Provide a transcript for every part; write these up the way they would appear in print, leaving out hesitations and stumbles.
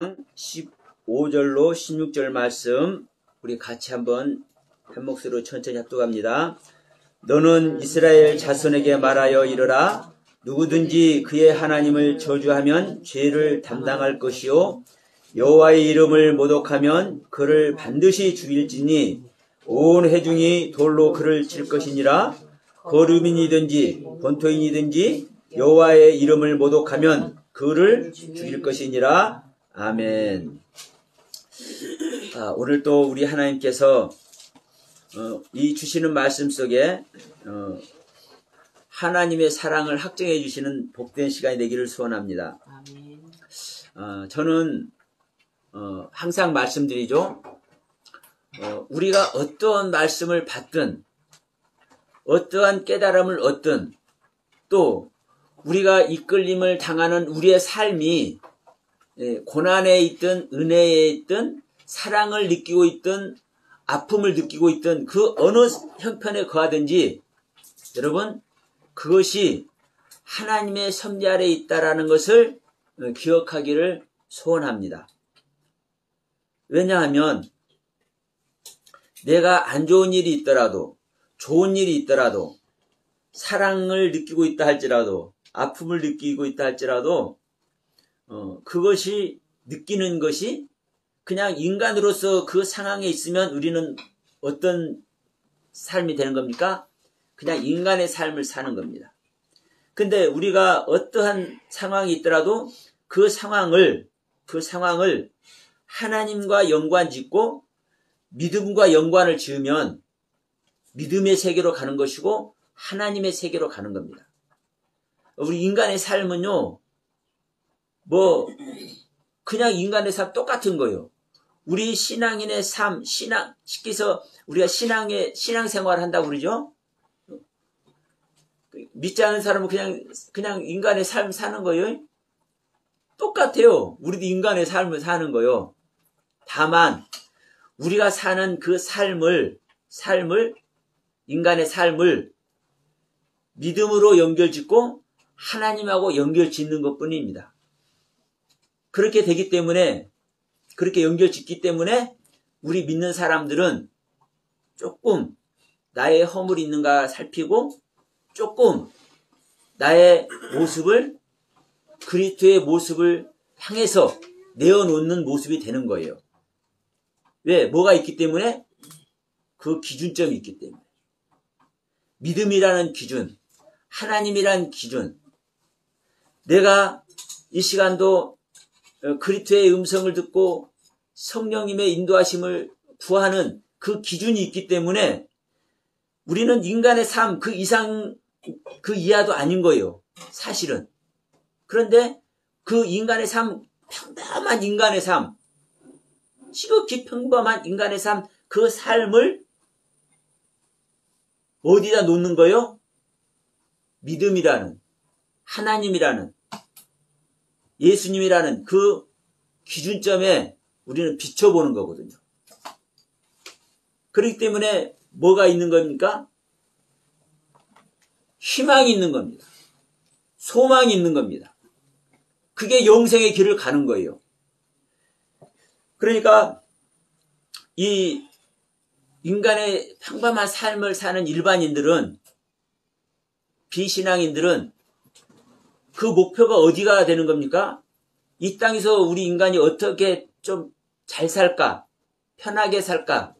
15절로 16절 말씀 우리 같이 한번 한 목소리로 천천히 합독합니다. 너는 이스라엘 자손에게 말하여 이르라. 누구든지 그의 하나님을 저주하면 죄를 담당할 것이요 여호와의 이름을 모독하면 그를 반드시 죽일지니 온 회중이 돌로 그를 칠 것이니라. 거류민이든지 본토인이든지 여호와의 이름을 모독하면 그를 죽일 것이니라. 아멘. 오늘 또 우리 하나님께서 이 주시는 말씀 속에 하나님의 사랑을 확증해 주시는 복된 시간이 되기를 소원합니다. 저는 항상 말씀드리죠. 우리가 어떠한 말씀을 받든 어떠한 깨달음을 얻든 또 우리가 이끌림을 당하는 우리의 삶이 고난에 있든 은혜에 있든 사랑을 느끼고 있든 아픔을 느끼고 있든 그 어느 형편에 거하든지 여러분 그것이 하나님의 섭리 아래에 있다라는 것을 기억하기를 소원합니다. 왜냐하면 내가 안 좋은 일이 있더라도 좋은 일이 있더라도 사랑을 느끼고 있다 할지라도 아픔을 느끼고 있다 할지라도 그것이 느끼는 것이 그냥 인간으로서 그 상황에 있으면 우리는 어떤 삶이 되는 겁니까? 그냥 인간의 삶을 사는 겁니다. 근데 우리가 어떠한 상황이 있더라도 그 상황을 하나님과 연관 짓고 믿음과 연관을 지으면 믿음의 세계로 가는 것이고 하나님의 세계로 가는 겁니다. 우리 인간의 삶은요, 그냥 인간의 삶 똑같은 거예요. 우리 신앙인의 삶, 시키서 우리가 신앙생활을 한다고 그러죠? 믿지 않는 사람은 그냥 인간의 삶 사는 거예요. 똑같아요. 우리도 인간의 삶을 사는 거예요. 다만, 우리가 사는 그 인간의 삶을 믿음으로 연결짓고 하나님하고 연결짓는 것 뿐입니다. 그렇게 되기 때문에, 그렇게 연결짓기 때문에 우리 믿는 사람들은 조금 나의 허물이 있는가 살피고 조금 나의 모습을 그리스도의 모습을 향해서 내어놓는 모습이 되는 거예요. 왜? 뭐가 있기 때문에? 그 기준점이 있기 때문에. 믿음이라는 기준, 하나님이라는 기준. 내가 이 시간도 그리스도의 음성을 듣고 성령님의 인도하심을 구하는 그 기준이 있기 때문에 우리는 인간의 삶 그 이상 그 이하도 아닌 거예요. 사실은. 그런데 그 인간의 삶, 평범한 인간의 삶, 지극히 평범한 인간의 삶, 그 삶을 어디다 놓는 거예요? 믿음이라는, 하나님이라는, 예수님이라는 그 기준점에 우리는 비춰보는 거거든요. 그렇기 때문에 뭐가 있는 겁니까? 희망이 있는 겁니다. 소망이 있는 겁니다. 그게 영생의 길을 가는 거예요. 그러니까 이 인간의 평범한 삶을 사는 일반인들은, 비신앙인들은 그 목표가 어디가 되는 겁니까? 이 땅에서 우리 인간이 어떻게 좀 잘 살까? 편하게 살까?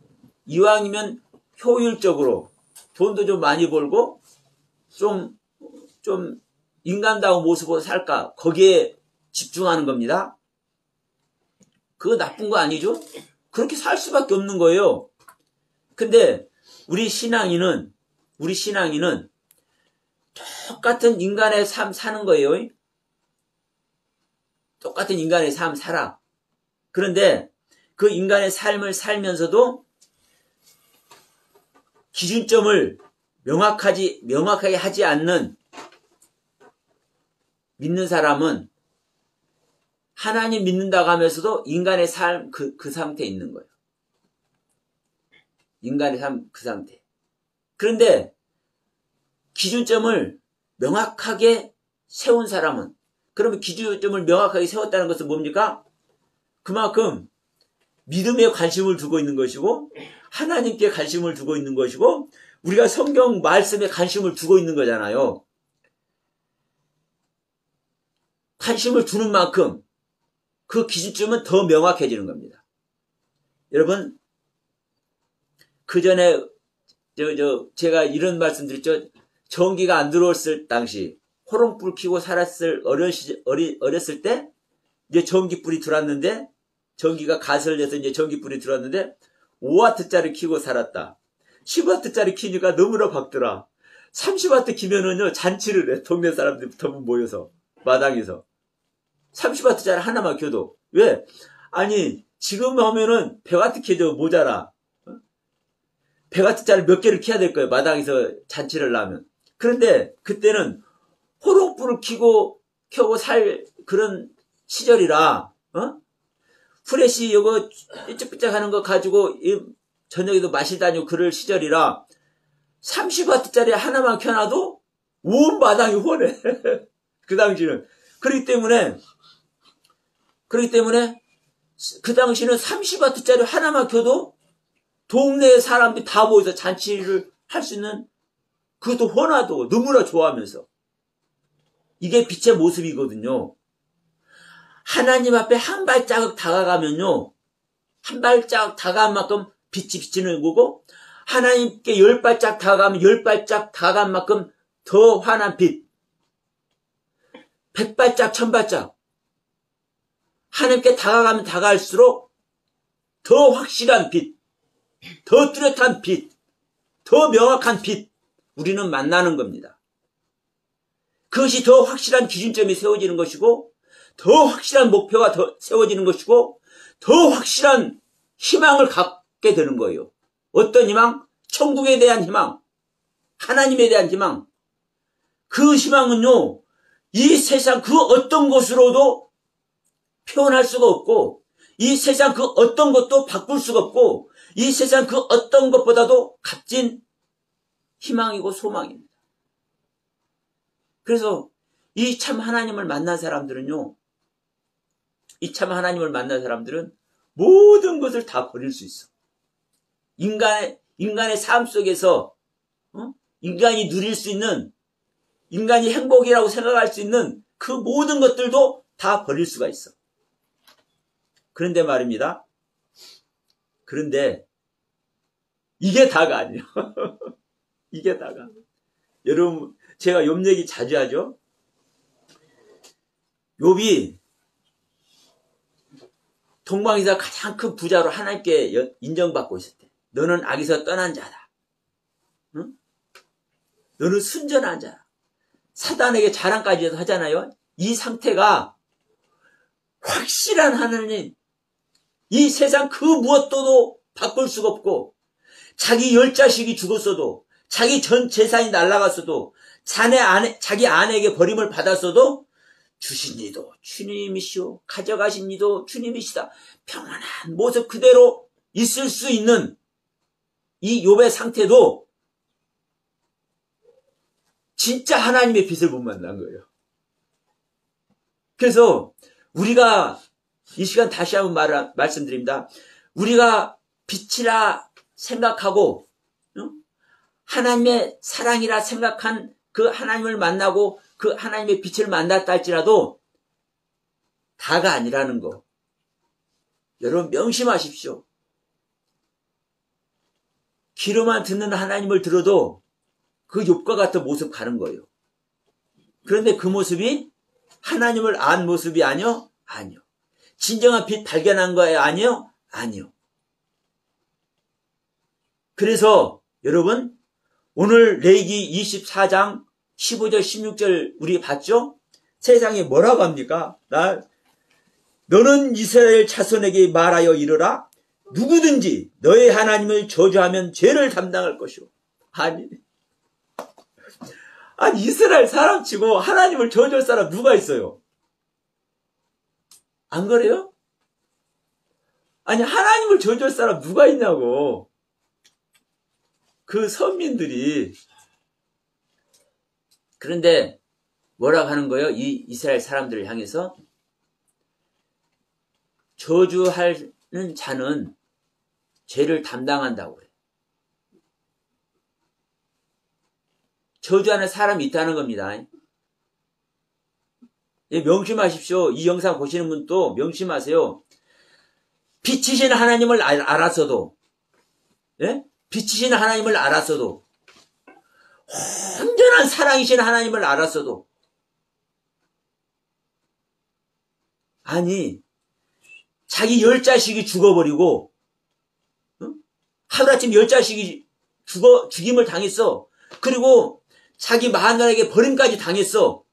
이왕이면 효율적으로 돈도 좀 많이 벌고 좀 인간다운 모습으로 살까? 거기에 집중하는 겁니다. 그거 나쁜 거 아니죠? 그렇게 살 수밖에 없는 거예요. 근데 우리 신앙인은 똑같은 인간의 삶 사는 거예요. 똑같은 인간의 삶 살아. 그런데 그 인간의 삶을 살면서도 기준점을 명확하게 하지 않는 믿는 사람은 하나님 믿는다고 하면서도 인간의 삶 그 상태에 있는 거예요. 인간의 삶 그 상태. 그런데 기준점을 명확하게 세운 사람은, 그러면 기준점을 명확하게 세웠다는 것은 뭡니까? 그만큼 믿음에 관심을 두고 있는 것이고 하나님께 관심을 두고 있는 것이고 우리가 성경 말씀에 관심을 두고 있는 거잖아요. 관심을 두는 만큼 그 기준점은 더 명확해지는 겁니다. 여러분, 그 전에 제가 이런 말씀 드렸죠. 전기가 안 들어왔을 당시 호롱불 켜고 살았을 어렸을 때 이제 전기불이 들어왔는데 전기가 가설돼서 이제 전기불이 들어왔는데 5W짜리 켜고 살았다. 10W짜리 켜니까 너무나 밝더라. 30W 키면은요 잔치를 해. 동네 사람들이 전부 모여서 마당에서 30W짜리 하나만 켜도 왜? 아니 지금 하면은 100W 켜도 모자라. 100W짜리 몇 개를 켜야 될 거예요. 마당에서 잔치를 하면. 그런데 그때는 호롱불을 켜고 살 그런 시절이라 프레시 이거 삐쩍삐쩍 하는 거 가지고 저녁에도 마실 다니고 그럴 시절이라 30W짜리 하나만 켜놔도 온 마당이 훤해. 그 당시는. 그렇기 때문에 그 당시는 30W짜리 하나만 켜도 동네 사람들이 다 모여서 잔치를 할 수 있는 그것도 훤하고 너무나 좋아하면서 이게 빛의 모습이거든요. 하나님 앞에 한 발자국 다가가면요. 한 발자국 다가간 만큼 빛이 비치는 거고 하나님께 10발짝 다가가면 10발짝 다가간 만큼 더 환한 빛. 100발짝 1000발짝 하나님께 다가가면 다가갈수록 더 확실한 빛, 더 뚜렷한 빛, 더 명확한 빛 우리는 만나는 겁니다. 그것이 더 확실한 기준점이 세워지는 것이고 더 확실한 목표가 더 세워지는 것이고 더 확실한 희망을 갖게 되는 거예요. 어떤 희망? 천국에 대한 희망, 하나님에 대한 희망. 그 희망은요, 이 세상 그 어떤 것으로도 표현할 수가 없고 이 세상 그 어떤 것도 바꿀 수가 없고 이 세상 그 어떤 것보다도 값진 희망이고 소망입니다. 그래서 이 참 하나님을 만난 사람들은요, 이 참 하나님을 만난 사람들은 모든 것을 다 버릴 수 있어. 인간의 삶 속에서 인간이 누릴 수 있는, 인간이 행복이라고 생각할 수 있는 그 모든 것들도 다 버릴 수가 있어. 그런데 말입니다. 그런데 이게 다가 아니에요. 이게 다가. 여러분, 제가 욥 얘기 자주 하죠. 욥이 동방에서 가장 큰 부자로 하나님께 인정받고 있을 때, 너는 악에서 떠난 자다. 응? 너는 순전한 자다. 사단에게 자랑까지 해서 하잖아요. 이 상태가 확실한 하나님, 이 세상 그 무엇도 바꿀 수가 없고 자기 10자식이 죽었어도 자기 전 재산이 날아갔어도 자기 아내에게 버림을 받았어도 주신 이도 주님이시오 가져가신 이도 주님이시다. 평안한 모습 그대로 있을 수 있는 이 욥의 상태도 진짜 하나님의 빛을 못 만난 거예요. 그래서 우리가 이 시간 다시 한번 말씀드립니다. 우리가 빛이라 생각하고 하나님의 사랑이라 생각한 그 하나님을 만나고 그 하나님의 빛을 만났다 할지라도 다가 아니라는 거. 여러분 명심하십시오. 귀로만 듣는 하나님을 들어도 그 욥과 같은 모습 가는 거예요. 그런데 그 모습이 하나님을 안 모습이 아니요? 아니요. 진정한 빛 발견한 거예요? 아니요? 아니요. 그래서 여러분 오늘 레위기 24장 15절 16절 우리 봤죠? 세상에 뭐라고 합니까? 너는 이스라엘 자손에게 말하여 이르라. 누구든지 너의 하나님을 저주하면 죄를 담당할 것이오. 아니 이스라엘 사람 치고 하나님을 저주할 사람 누가 있어요? 안 그래요? 아니 하나님을 저주할 사람 누가 있냐고. 그 선민들이. 그런데 뭐라고 하는 거예요? 이 이스라엘 사람들을 향해서 저주하는 자는 죄를 담당한다고 그래요. 저주하는 사람이 있다는 겁니다. 예, 명심하십시오. 이 영상 보시는 분도 명심하세요. 빛이신 하나님을 알았어도, 예? 빛이신 하나님을 알았어도, 온전한 사랑이신 하나님을 알았어도, 아니, 자기 10자식이 죽어버리고, 하루아침 10자식이 죽임을 당했어. 그리고 자기 마누라에게 버림까지 당했어.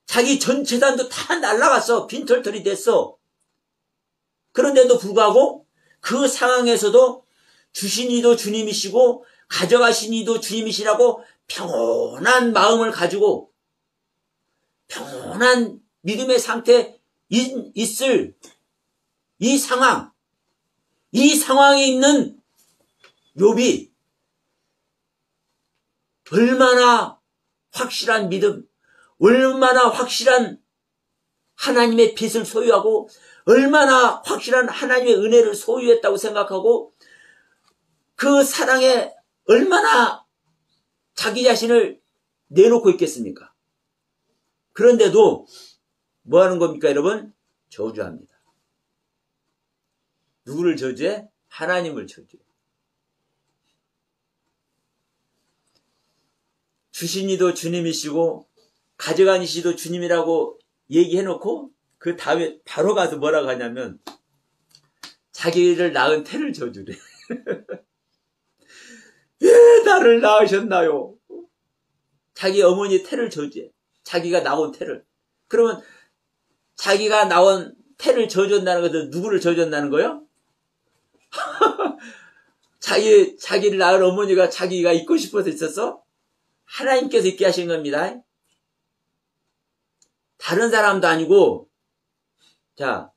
자기 전 재산도 다 날라갔어. 빈털털이 됐어. 그런데도 불구하고 그 상황에서도 주신 이도 주님이시고 가져가신 이도 주님이시라고 평온한 마음을 가지고 평온한 믿음의 상태에 있을 이 상황에 있는 욥이 얼마나 확실한 믿음, 얼마나 확실한 하나님의 빛을 소유하고 얼마나 확실한 하나님의 은혜를 소유했다고 생각하고 그 사랑에 얼마나 자기 자신을 내놓고 있겠습니까? 그런데도 뭐 하는 겁니까, 여러분? 저주합니다. 누구를 저주해? 하나님을 저주해. 주신 이도 주님이시고 가져간 이시도 주님이라고 얘기해놓고 그 다음에 바로 가서 뭐라고 하냐면 자기를 낳은 태를 저주래. 왜 나를 낳으셨나요? 자기 어머니 태를 저주해. 자기가 낳은 태를. 그러면 자기가 낳은 태를 저주한다는 것은 누구를 저주한다는 거예요? 자기를 낳은 어머니가 자기가 있고 싶어서 있었어? 하나님께서 있게 하신 겁니다. 다른 사람도 아니고, 자,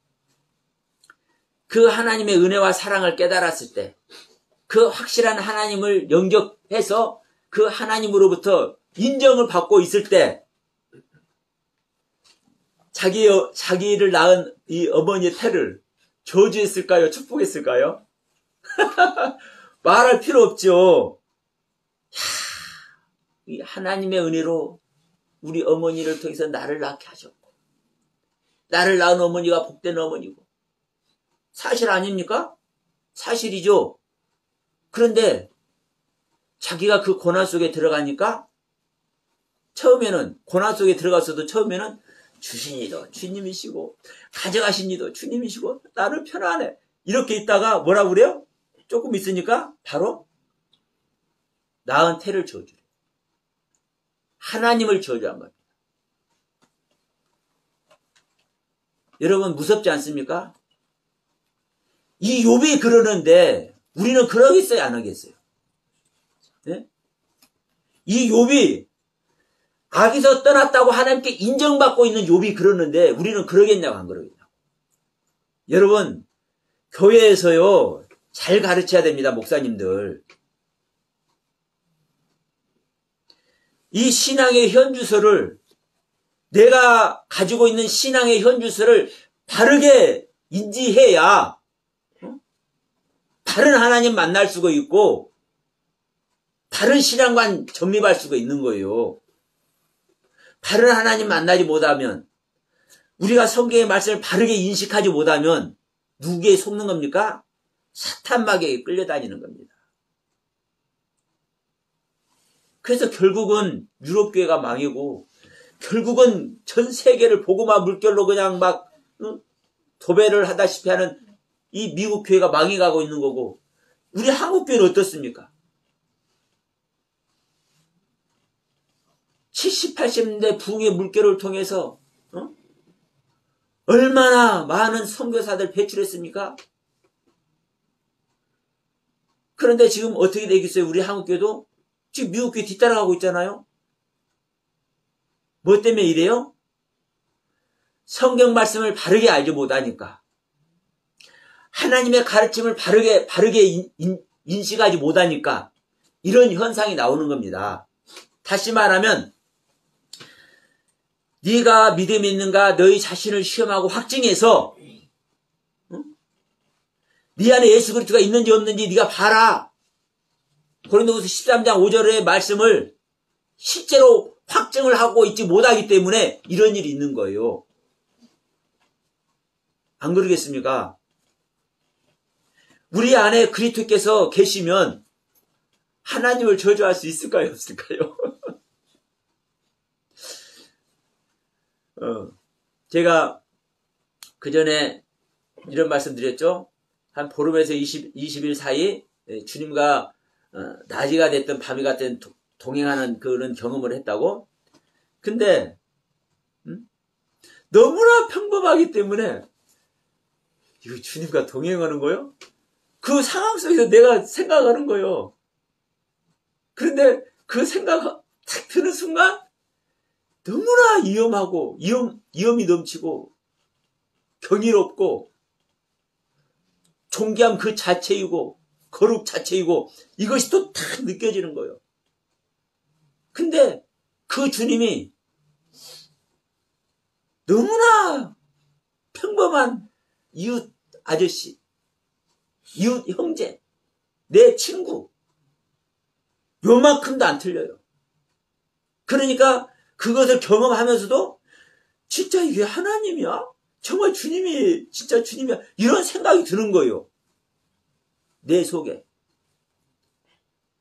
그 하나님의 은혜와 사랑을 깨달았을 때, 그 확실한 하나님을 영접해서 그 하나님으로부터 인정을 받고 있을 때, 자기를 낳은 이 어머니의 태를 저주했을까요? 축복했을까요? 말할 필요 없죠. 이 하나님의 은혜로 우리 어머니를 통해서 나를 낳게 하셨고 나를 낳은 어머니가 복된 어머니고 사실 아닙니까? 사실이죠. 그런데 자기가 그 고난 속에 들어가니까 처음에는 고난 속에 들어갔어도 처음에는 주신 이도 주님이시고 가져가신 이도 주님이시고 나를 편안해 이렇게 있다가 뭐라고 그래요? 조금 있으니까 바로 낳은 태를 저주래. 하나님을 저주한 겁니다. 여러분 무섭지 않습니까? 이 욥이 그러는데 우리는 그러겠어요? 안 하겠어요? 네? 이 욥이 악에서 떠났다고 하나님께 인정받고 있는 욥이 그러는데 우리는 그러겠냐고 안 그러겠냐고. 여러분 교회에서요 잘 가르쳐야 됩니다. 목사님들. 이 신앙의 현주소를 내가 가지고 있는 신앙의 현주소를 바르게 인지해야 다른 하나님 만날 수가 있고 다른 신앙관 정립할 수가 있는 거예요. 다른 하나님 만나지 못하면 우리가 성경의 말씀을 바르게 인식하지 못하면 누구에 속는 겁니까? 사탄 마귀에게 끌려다니는 겁니다. 그래서 결국은 유럽교회가 망이고 결국은 전 세계를 복음화 물결로 그냥 막 도배를 하다시피 하는 이 미국 교회가 망해가고 있는 거고 우리 한국 교회는 어떻습니까? 70, 80년대 부흥의 물결을 통해서 얼마나 많은 선교사들 배출했습니까? 그런데 지금 어떻게 되겠어요? 우리 한국 교회도 지금 미국 교회 뒤따라가고 있잖아요. 뭐 때문에 이래요? 성경 말씀을 바르게 알지 못하니까 하나님의 가르침을 바르게 인식하지 못하니까 이런 현상이 나오는 겁니다. 다시 말하면 네가 믿음이 있는가 너희 자신을 시험하고 확증해서 네 안에 예수 그리스도가 있는지 없는지 네가 봐라. 고린도후서 13장 5절의 말씀을 실제로 확증을 하고 있지 못하기 때문에 이런 일이 있는 거예요. 안 그러겠습니까? 우리 안에 그리스도께서 계시면 하나님을 저주할 수 있을까요? 없을까요? 제가 그 전에 이런 말씀 드렸죠. 한 보름에서 20일 사이 주님과 낮이가 됐든 밤이 갔든 동행하는 그런 경험을 했다고. 근데 너무나 평범하기 때문에 이거 주님과 동행하는 거요? 그 상황 속에서 내가 생각하는 거요. 그런데 그 생각 탁 드는 순간 너무나 위험하고 위험이 넘치고 경이롭고 존귀함 그 자체이고 거룩 자체이고 이것이 또 탁 느껴지는 거예요. 근데 그 주님이 너무나 평범한 이웃 아저씨, 이웃 형제, 내 친구 요만큼도 안 틀려요. 그러니까 그것을 경험하면서도 진짜 이게 하나님이야? 정말 주님이 진짜 주님이야? 이런 생각이 드는 거예요. 내 속에.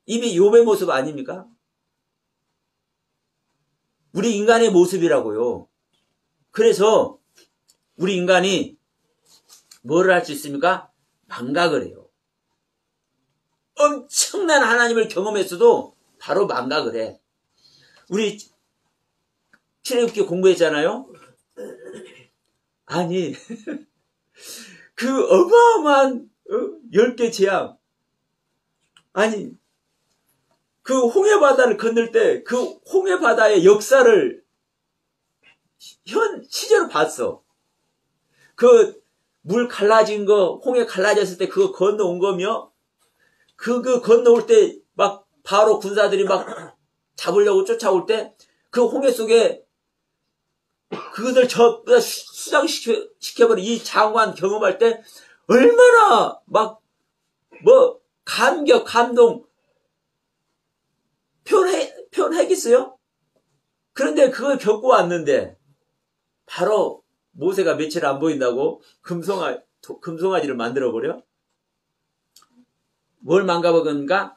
이게 욥의 모습 아닙니까? 우리 인간의 모습이라고요. 그래서 우리 인간이 뭐를 할 수 있습니까? 망각을 해요. 엄청난 하나님을 경험했어도 바로 망각을 해. 우리 출애굽기 공부했잖아요. 아니 그 어마어마한 10개 재앙, 아니 그 홍해바다를 건널 때 그 홍해바다의 역사를 실제로 봤어. 그 물 갈라진 거, 홍해 갈라졌을 때 그거 건너온 거며, 그 건너올 때 막 바로 군사들이 막 잡으려고 쫓아올 때 그 홍해 속에 그것을 수장시켜버린 이 장관 경험할 때 얼마나 막 감격, 감동 표현하겠어요? 그런데 그걸 겪고 왔는데 바로 모세가 며칠 안 보인다고 금송아지를 만들어버려? 뭘 망각하는가?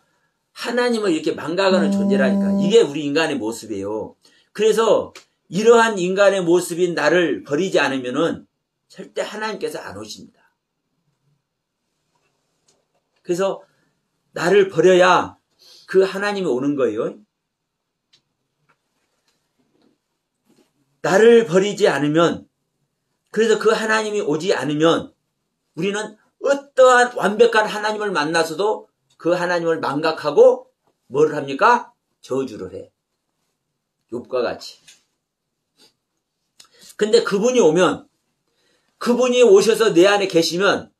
하나님을 이렇게 망각하는 존재라니까. 이게 우리 인간의 모습이에요. 그래서 이러한 인간의 모습인 나를 버리지 않으면은 절대 하나님께서 안 오십니다. 그래서 나를 버려야 그 하나님이 오는 거예요. 나를 버리지 않으면, 그래서 그 하나님이 오지 않으면 우리는 어떠한 완벽한 하나님을 만나서도 그 하나님을 망각하고 뭐를 합니까? 저주를 해. 욥과 같이. 근데 그분이 오면, 그분이 오셔서 내 안에 계시면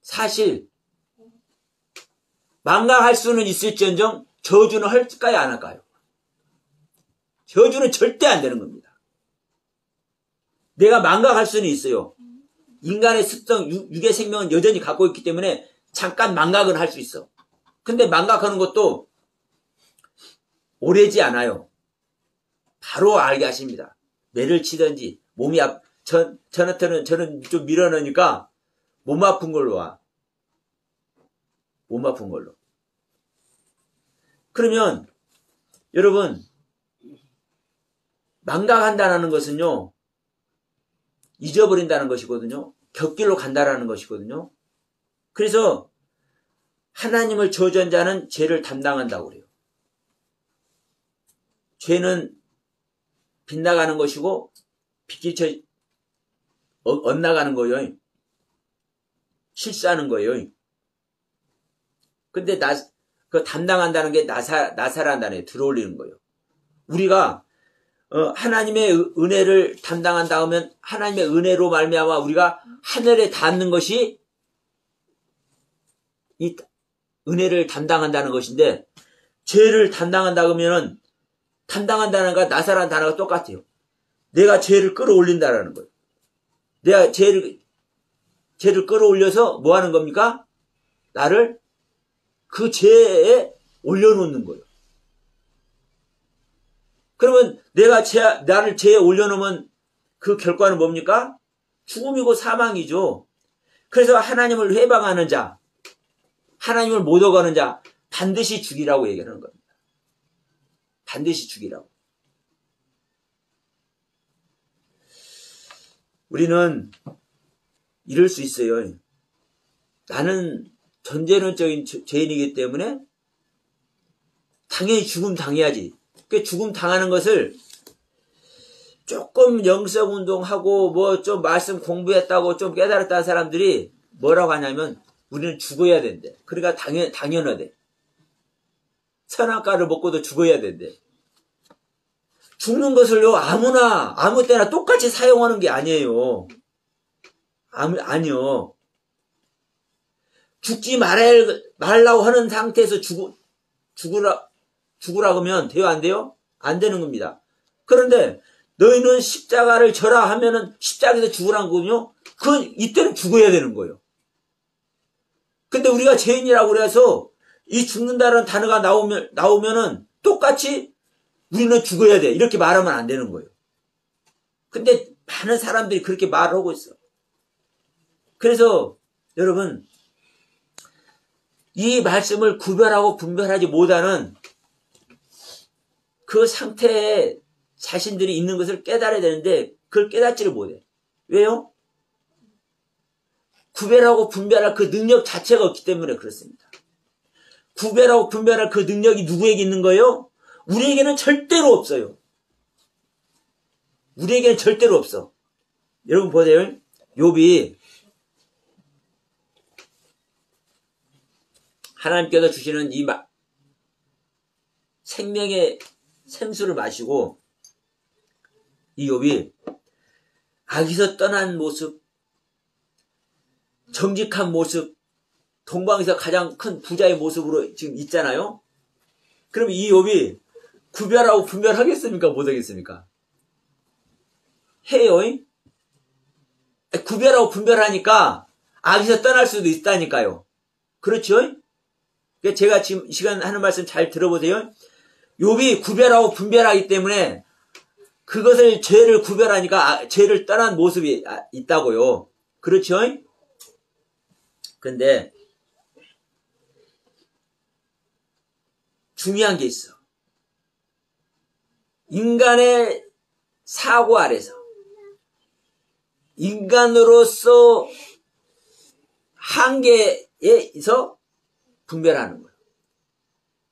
사실 망각할 수는 있을지언정 저주는 할까요, 안 할까요? 저주는 절대 안 되는 겁니다. 내가 망각할 수는 있어요. 인간의 습성, 육의 생명은 여전히 갖고 있기 때문에 잠깐 망각은 할 수 있어. 근데 망각하는 것도 오래지 않아요. 바로 알게 하십니다. 매를 치든지 몸이 저한테는 저는 좀 밀어넣으니까 몸 아픈 걸로 와. 몸 아픈 걸로. 그러면 여러분, 망각한다는 것은요, 잊어버린다는 것이거든요. 곁길로 간다라는 것이거든요. 그래서 하나님을 저주한 자는 죄를 담당한다고 그래요. 죄는 빗나가는 것이고 빗길쳐 엇나가는 거예요. 실수하는 거예요. 근데 그 담당한다는 게 나사란다는 게 들어올리는 거예요. 우리가 하나님의 은혜를 담당한다 하면 하나님의 은혜로 말미암아 우리가 하늘에 닿는 것이 이 은혜를 담당한다는 것인데, 죄를 담당한다 그러면은 담당한다는 거 나사란 단어가 똑같아요. 내가 죄를 끌어올린다라는 거예요. 내가 죄를 끌어올려서 뭐 하는 겁니까? 나를 그 죄에 올려놓는 거예요. 그러면 나를 죄에 올려놓으면 그 결과는 뭡니까? 죽음이고 사망이죠. 그래서 하나님을 회방하는 자, 하나님을 못 어가는 자 반드시 죽이라고 얘기하는 겁니다. 반드시 죽이라고. 우리는 이럴 수 있어요. 나는 전제론적인 죄인이기 때문에 당연히 죽음 당해야지. 그 죽음 당하는 것을 조금 영성운동하고 뭐 좀 말씀 공부했다고 좀 깨달았다는 사람들이 뭐라고 하냐면 우리는 죽어야 된대. 그러니까 당연하대. 선악과를 먹고도 죽어야 된대. 죽는 것을요 아무나 아무 때나 똑같이 사용하는 게 아니에요. 아니요. 죽지 말라고 하는 상태에서 죽으라 그러면 돼요 안 돼요? 안 되는 겁니다. 그런데 너희는 십자가를 져라 하면은 십자가에서 죽으라는 거군요. 이때는 죽어야 되는 거예요. 근데 우리가 죄인이라고 그래서 이 죽는다는 단어가 나오면은 똑같이 우리는 죽어야 돼. 이렇게 말하면 안 되는 거예요. 근데 많은 사람들이 그렇게 말하고 있어. 그래서 여러분 이 말씀을 구별하고 분별하지 못하는 그 상태에 자신들이 있는 것을 깨달아야 되는데 그걸 깨닫지를 못해. 왜요? 구별하고 분별할 그 능력 자체가 없기 때문에 그렇습니다. 구별하고 분별할 그 능력이 누구에게 있는 거예요? 우리에게는 절대로 없어요. 우리에게는 절대로 없어. 여러분 보세요. 욥이 하나님께서 주시는 이 생명의 생수를 마시고 이 욥이 악에서 떠난 모습, 정직한 모습, 동방에서 가장 큰 부자의 모습으로 지금 있잖아요. 그럼 이 욥이 구별하고 분별하겠습니까? 못하겠습니까? 해요. 구별하고 분별하니까 악에서 떠날 수도 있다니까요. 그렇죠? 제가 지금 이 시간 하는 말씀 잘 들어보세요. 욥이 구별하고 분별하기 때문에 그것을 죄를 구별하니까 죄를 떠난 모습이 있다고요. 그렇죠? 그런데 중요한 게 있어. 인간의 사고 아래서 인간으로서 한계에서 분별하는 거예요.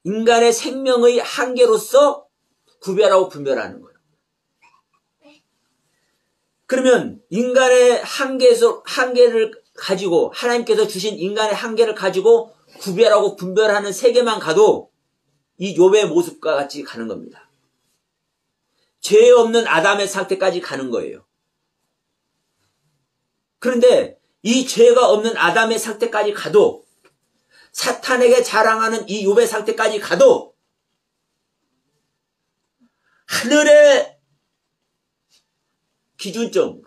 인간의 생명의 한계로서 구별하고 분별하는 거예요. 그러면 인간의 한계를 가지고 하나님께서 주신 인간의 한계를 가지고 구별하고 분별하는 세계만 가도 이 욥의 모습과 같이 가는 겁니다. 죄 없는 아담의 상태까지 가는 거예요. 그런데 이 죄가 없는 아담의 상태까지 가도 사탄에게 자랑하는 이 욥의 상태까지 가도 하늘의 기준점으로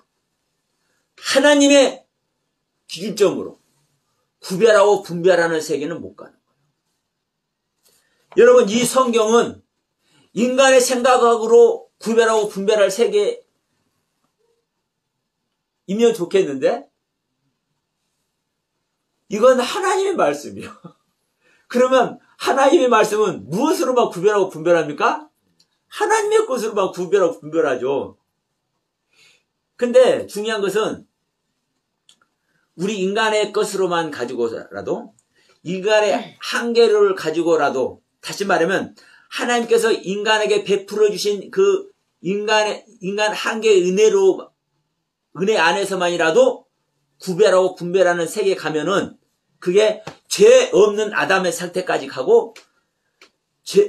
하나님의 기준점으로 구별하고 분별하는 세계는 못 가는 거예요. 여러분 이 성경은 인간의 생각으로 구별하고 분별할 세계이면 좋겠는데 이건 하나님의 말씀이요. 그러면 하나님의 말씀은 무엇으로만 구별하고 분별합니까? 하나님의 것으로만 구별하고 분별하죠. 근데 중요한 것은 우리 인간의 것으로만 가지고라도 인간의 한계를 가지고라도 다시 말하면 하나님께서 인간에게 베풀어 주신 그 인간 한계의 은혜 안에서만이라도 구별하고 분별하는 세계에 가면은 그게 죄 없는 아담의 상태까지 가고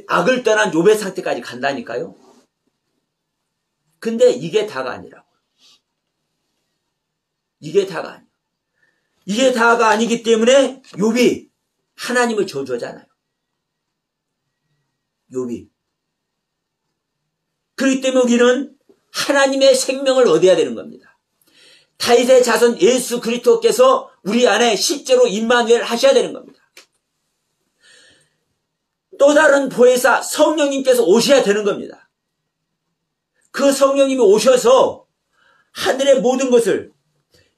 악을 떠난 욥의 상태까지 간다니까요. 근데 이게 다가 아니라고. 이게 다가 아니에요. 이게 다가 아니기 때문에 욥이 하나님을 저주하잖아요. 욥이. 그렇기 때문에 우리는 하나님의 생명을 얻어야 되는 겁니다. 다윗의 자손 예수 그리스도께서 우리 안에 실제로 임마누엘 하셔야 되는 겁니다. 또 다른 보혜사 성령님께서 오셔야 되는 겁니다. 그 성령님이 오셔서 하늘의 모든 것을,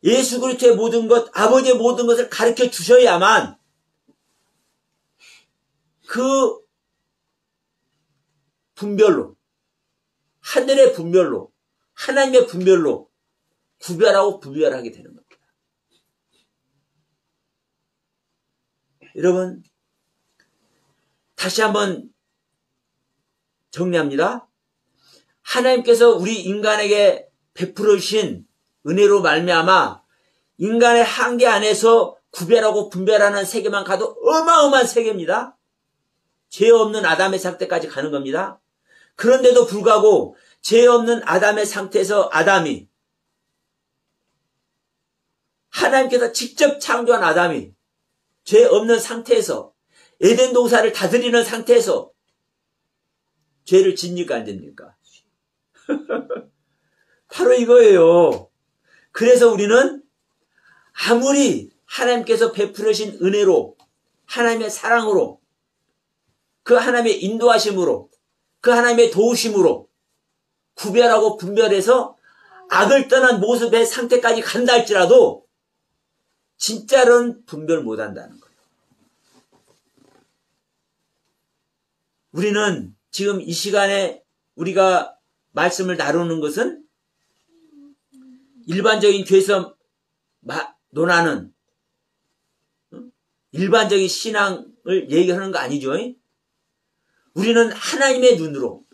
예수 그리스도의 모든 것, 아버지의 모든 것을 가르쳐 주셔야만 그 분별로, 하늘의 분별로, 하나님의 분별로 구별하고 분별하게 되는 겁니다. 여러분, 다시 한번 정리합니다. 하나님께서 우리 인간에게 베풀어 주신 은혜로 말미암아 인간의 한계 안에서 구별하고 분별하는 세계만 가도 어마어마한 세계입니다. 죄 없는 아담의 상태까지 가는 겁니다. 그런데도 불구하고 죄 없는 아담의 상태에서 아담이, 하나님께서 직접 창조한 아담이 죄 없는 상태에서 에덴 동산을 다스리는 상태에서 죄를 짓니까 안 됩니까? 바로 이거예요. 그래서 우리는 아무리 하나님께서 베풀으신 은혜로, 하나님의 사랑으로, 그 하나님의 인도하심으로, 그 하나님의 도우심으로 구별하고 분별해서 악을 떠난 모습의 상태까지 간다 할지라도 진짜로는 분별 못한다는 거예요. 우리는 지금 이 시간에 우리가 말씀을 나누는 것은 일반적인 교회에서 논하는 일반적인 신앙을 얘기하는 거 아니죠. 우리는 하나님의 눈으로,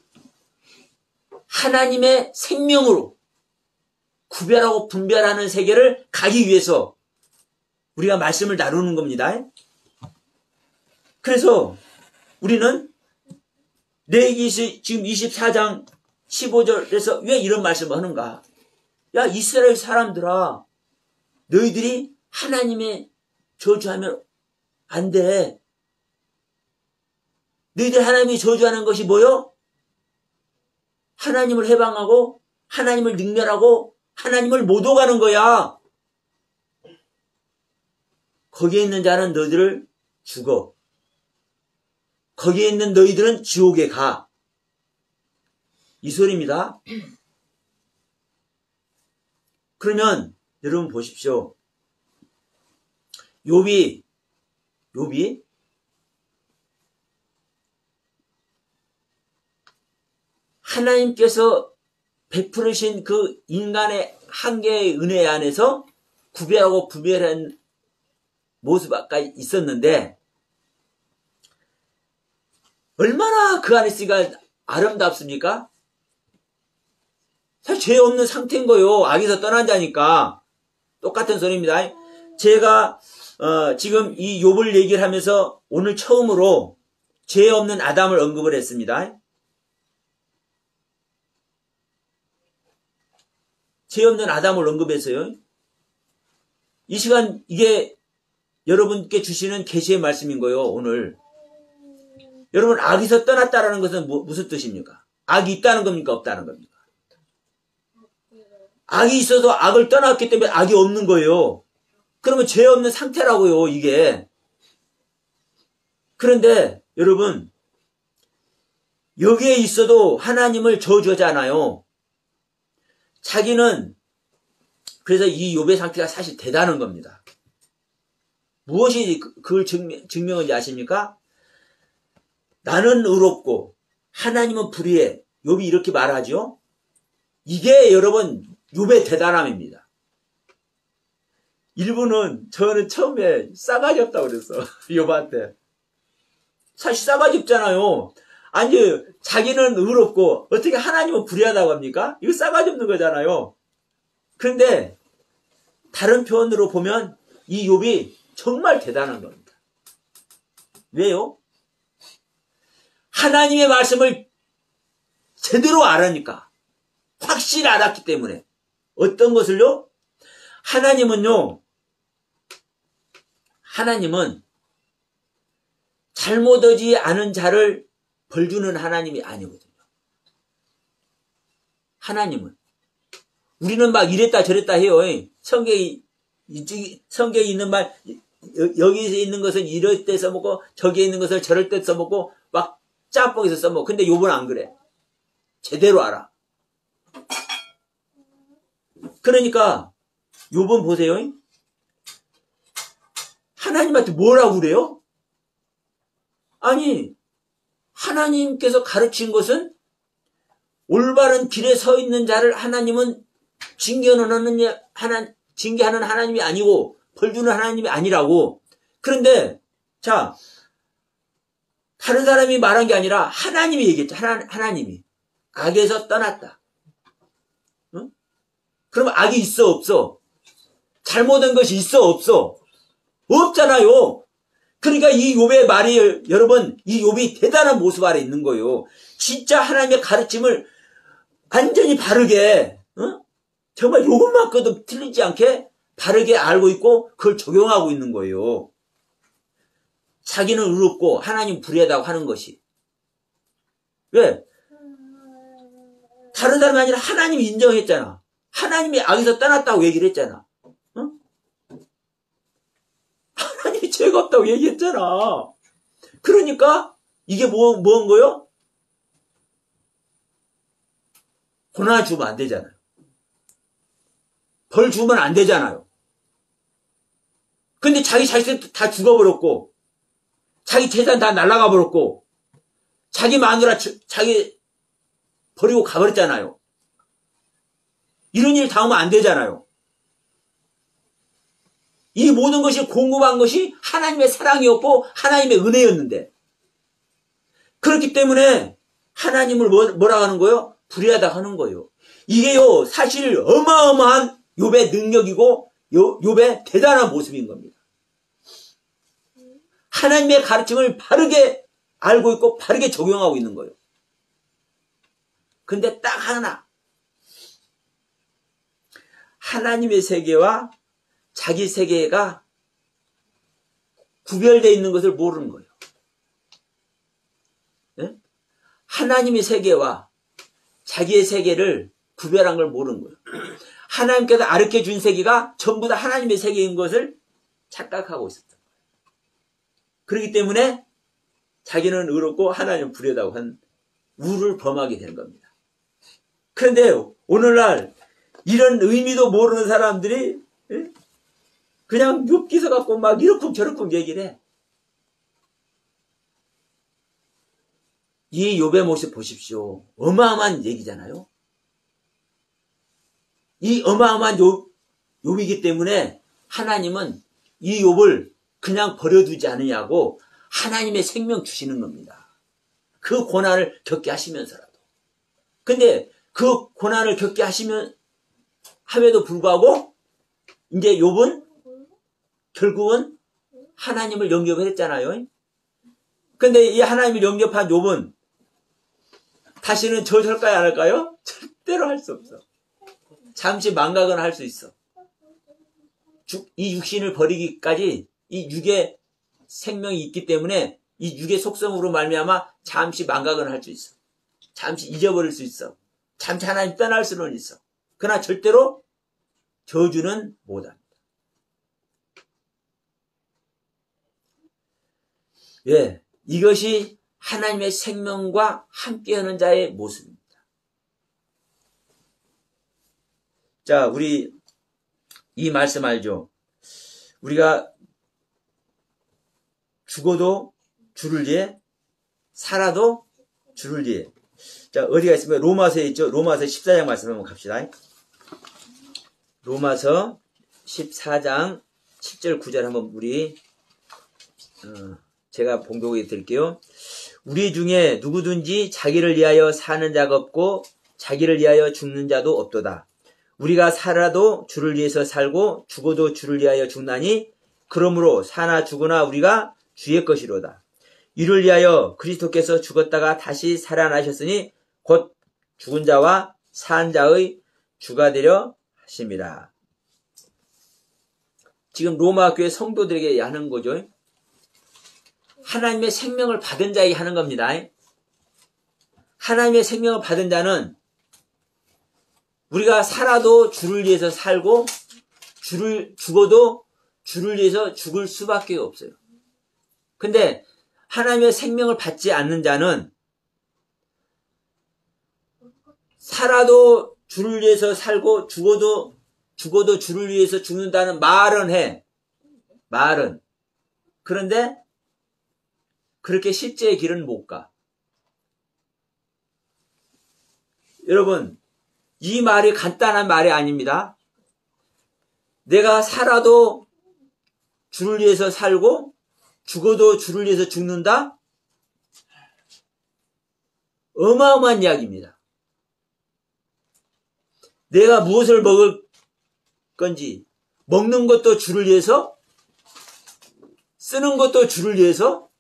하나님의 생명으로 구별하고 분별하는 세계를 가기 위해서 우리가 말씀을 나누는 겁니다. 그래서 우리는 레위기 지금 24장 15절에서 왜 이런 말씀을 하는가? 야, 이스라엘 사람들아, 너희들이 하나님의 저주하면 안 돼. 너희들 하나님이 저주하는 것이 뭐요? 하나님을 해방하고 하나님을 능멸하고 하나님을 못 오가는 거야. 거기에 있는 자는 너희들을 죽어. 거기에 있는 너희들은 지옥에 가. 이 소리입니다. 그러면 여러분 보십시오. 욥이 하나님께서 베푸르신 그 인간의 한계의 은혜 안에서 구별하고 분별한 모습까지 있었는데 얼마나 그 안에 있으니까 아름답습니까? 사실 죄 없는 상태인 거요. 악에서 떠난 자니까. 똑같은 소리입니다. 제가 지금 이 욥을 얘기를 하면서 오늘 처음으로 죄 없는 아담을 언급을 했습니다. 죄 없는 아담을 언급했어요. 이 시간 이게 여러분께 주시는 계시의 말씀인 거예요. 오늘. 여러분, 악에서 떠났다라는 것은 무슨 뜻입니까? 악이 있다는 겁니까? 없다는 겁니까? 악이 있어도 악을 떠났기 때문에 악이 없는 거예요. 그러면 죄 없는 상태라고요, 이게. 그런데 여러분, 여기에 있어도 하나님을 저주하잖아요. 자기는 그래서 이 욥의 상태가 사실 대단한 겁니다. 무엇이 그걸 증명한지 아십니까? 나는 의롭고 하나님은 불의해. 욥이 이렇게 말하죠. 이게 여러분 욥의 대단함입니다. 일부는 저는 처음에 싸가지 없다고 그랬어. 욥한테. 사실 싸가지 없잖아요. 아니, 자기는 의롭고 어떻게 하나님은 불의하다고 합니까? 이거 싸가지 없는 거잖아요. 그런데 다른 표현으로 보면 이 욥이 정말 대단한 겁니다. 왜요? 하나님의 말씀을 제대로 알으니까, 확실히 알았기 때문에. 어떤 것을요? 하나님은 잘못하지 않은 자를 벌주는 하나님이 아니거든요. 하나님은 우리는 막 이랬다 저랬다 해요. 성경에 있는 말, 여기에 있는 것은 이럴 때 써먹고 저기에 있는 것을 저럴 때 써먹고 막 짬뽕에서 써먹고. 근데 욥은 안 그래. 제대로 알아. 그러니까 욥은 보세요. 하나님한테 뭐라고 그래요? 아니, 하나님께서 가르친 것은 올바른 길에 서 있는 자를 하나님은 징계하는 하나님이 아니고 벌 주는 하나님이 아니라고. 그런데 자, 다른 사람이 말한 게 아니라 하나님이 얘기했죠. 하나님이 악에서 떠났다. 응? 그럼 악이 있어 없어? 잘못한 것이 있어 없어? 없잖아요. 그러니까 이 욥의 말이, 여러분, 이 욥이 대단한 모습 아래 있는 거예요. 진짜 하나님의 가르침을 완전히 바르게, 정말 요것만큼도 틀리지 않게 바르게 알고 있고 그걸 적용하고 있는 거예요. 자기는 의롭고 하나님 불의하다고 하는 것이. 왜? 다른 사람이 아니라 하나님이 인정했잖아. 하나님이 악에서 떠났다고 얘기를 했잖아. 하나님이 죄가 없다고 얘기했잖아. 그러니까 이게 뭔 거요? 고난 주면 안 되잖아요. 벌 주면 안 되잖아요. 근데 자기 자식 다 죽어버렸고, 자기 재산 다 날아가 버렸고, 자기 마누라 자기 버리고 가버렸잖아요. 이런 일 당하면 안 되잖아요. 이 모든 것이 공급한 것이 하나님의 사랑이었고 하나님의 은혜였는데, 그렇기 때문에 하나님을 뭐라 하는 거예요? 불의하다 하는 거예요. 이게요, 사실 어마어마한 욥의 능력이고 욥의 대단한 모습인 겁니다. 하나님의 가르침을 바르게 알고 있고 바르게 적용하고 있는 거예요. 근데 딱 하나, 하나님의 세계와 자기 세계가 구별되어 있는 것을 모르는 거예요. 네? 하나님의 세계와 자기의 세계를 구별한 걸 모르는 거예요. 하나님께서 아르켜 준 세계가 전부 다 하나님의 세계인 것을 착각하고 있었던 거예요. 그렇기 때문에 자기는 의롭고 하나님은 불의하다고 한 우를 범하게 되는 겁니다. 그런데 오늘날 이런 의미도 모르는 사람들이 그냥 욥기서 갖고 막 이렇쿵 저렇쿵 얘기를 해. 이 욥의 모습 보십시오. 어마어마한 얘기잖아요. 이 어마어마한 욥이기 때문에 하나님은 이 욥을 그냥 버려두지 않으냐고 하나님의 생명 주시는 겁니다. 그 고난을 겪게 하시면서라도. 근데 그 고난을 겪게 함에도 불구하고 이제 욥은 결국은 하나님을 영접을 했잖아요. 근데 이 하나님을 영접한 욥은 다시는 저절까요, 안 할까요? 절대로 할 수 없어. 잠시 망각은 할 수 있어. 이 육신을 버리기까지 이 육의 생명이 있기 때문에 이 육의 속성으로 말미암아 잠시 망각은 할 수 있어. 잠시 잊어버릴 수 있어. 잠시 하나님 떠날 수는 있어. 그러나 절대로 저주는 못합니다. 예, 이것이 하나님의 생명과 함께하는 자의 모습입니다. 자, 우리 이 말씀 알죠? 우리가 죽어도 주를 위해, 살아도 주를 위해. 자, 어디가 있으면 로마서에 있죠? 로마서 14장 말씀 한번 갑시다. 로마서 14장 7절 9절 한번 우리 제가 봉독해 드릴게요. 우리 중에 누구든지 자기를 위하여 사는 자가 없고 자기를 위하여 죽는 자도 없도다. 우리가 살아도 주를 위해서 살고 죽어도 주를 위하여 죽나니 그러므로 사나 죽으나 우리가 주의 것이로다. 이를 위하여 그리스도께서 죽었다가 다시 살아나셨으니 곧 죽은 자와 산 자의 주가 되려 하십니다. 지금 로마 교회 성도들에게 하는 거죠. 하나님의 생명을 받은 자에게 하는 겁니다. 하나님의 생명을 받은 자는 우리가 살아도 주를 위해서 살고 죽어도 주를 위해서 죽을 수밖에 없어요. 근데 하나님의 생명을 받지 않는 자는 살아도 주를 위해서 살고 죽어도 주를 위해서 죽는다는 말은 해. 말은. 그런데 그렇게 실제의 길은 못 가. 여러분, 이 말이 간단한 말이 아닙니다. 내가 살아도 주를 위해서 살고 죽어도 주를 위해서 죽는다? 어마어마한 이야기입니다. 내가 무엇을 먹을 건지, 먹는 것도 주를 위해서, 쓰는 것도 주를 위해서.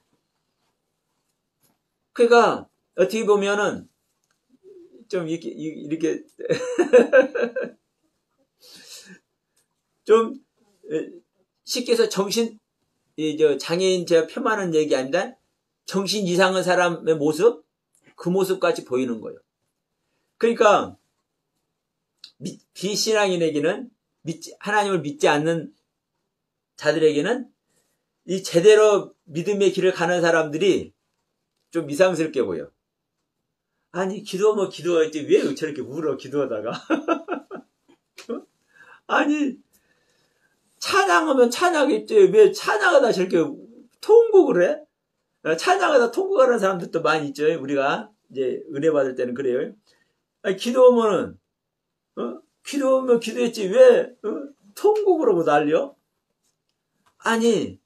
그러니까 어떻게 보면은 좀 이렇게 좀 쉽게 해서 장애인 제가 폄하하는 얘기 아닙니다. 정신 이상한 사람의 모습, 그 모습까지 보이는 거예요. 그러니까 비신앙인에게는 하나님을 믿지 않는 자들에게는 이 제대로 믿음의 길을 가는 사람들이 좀 이상스럽게 보여. 아니, 기도하면 기도하지 왜 저렇게 울어 기도하다가. 아니, 찬양하면 찬양했지 왜 찬양하다 저렇게 통곡을 해? 찬양하다 통곡하는 사람들도 많이 있죠. 우리가 이제 은혜 받을 때는 그래요. 아니, 기도하면 기도했지 왜 통곡을 하고 난려? 아니,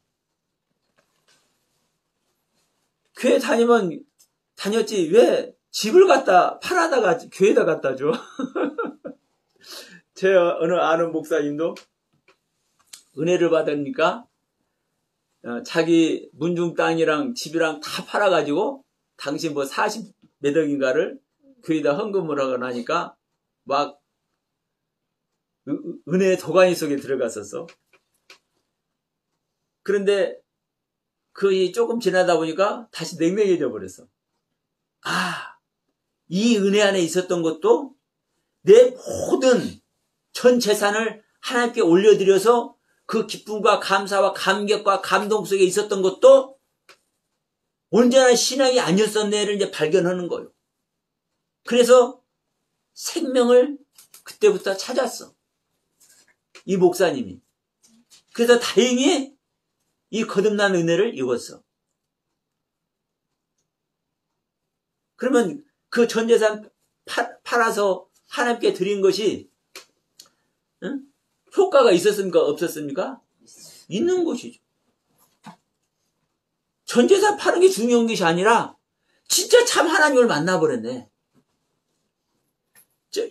교회 다녔지 왜 집을 갖다 팔아다가 교회에다 갖다 줘? 제 어느 아는 목사님도 은혜를 받으니까 자기 문중 땅이랑 집이랑 다 팔아가지고 당신 뭐 40몇 억인가를 교회에다 헌금을 하고 나니까 막 은혜의 도가니 속에 들어갔었어. 그런데 그 조금 지나다 보니까 다시 냉랭해져 버렸어. 아, 이 은혜 안에 있었던 것도 내 모든 전 재산을 하나님께 올려드려서 그 기쁨과 감사와 감격과 감동 속에 있었던 것도 온전한 신앙이 아니었었네를 이제 발견하는 거예요. 그래서 생명을 그때부터 찾았어. 이 목사님이. 그래서 다행히 이 거듭난 은혜를 입었어. 그러면 그 전 재산 팔아서 하나님께 드린 것이 효과가 있었습니까? 없었습니까? 있는 것이죠. 전 재산 파는 게 중요한 것이 아니라 진짜 참 하나님을 만나버렸네.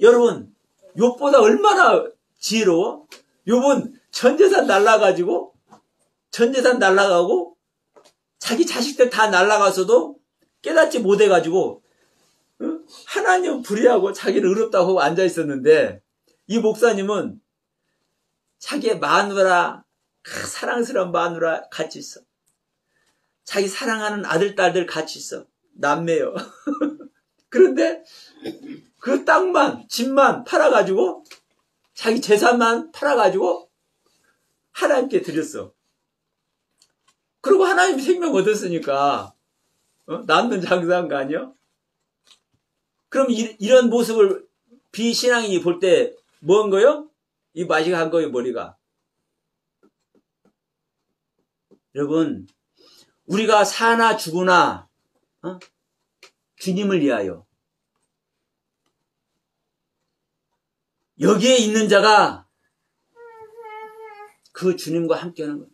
여러분, 욥보다 얼마나 지혜로워? 욥은 전 재산 날라가고 자기 자식들 다 날라가서도 깨닫지 못해가지고 하나님 불의하고 자기를 의롭다고 하고 앉아있었는데 이 목사님은 자기의 마누라, 사랑스러운 마누라 같이 있어. 자기 사랑하는 아들, 딸들 같이 있어. 남매요. 그런데 그 땅만, 집만 팔아가지고 자기 재산만 팔아가지고 하나님께 드렸어. 그리고 하나님 생명 얻었으니까 남는 장사한 거 아니야? 그럼 이런 모습을 비신앙인이 볼 때 뭔 거요? 이 마식한 거예요, 머리가. 여러분, 우리가 사나 죽으나 주님을 위하여 여기에 있는 자가 그 주님과 함께하는 거예요.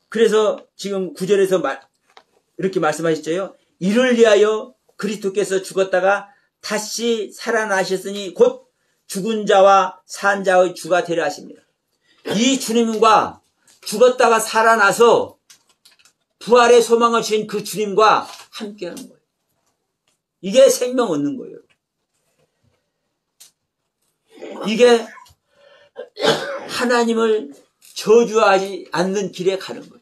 그래서 지금 9절에서 이렇게 말씀하셨죠. 이를 위하여 그리스도께서 죽었다가 다시 살아나셨으니 곧 죽은 자와 산 자의 주가 되려 하십니다. 이 주님과 죽었다가 살아나서 부활의 소망을 주신 그 주님과 함께하는 거예요. 이게 생명 얻는 거예요. 이게 하나님을 저주하지 않는 길에 가는 거예요.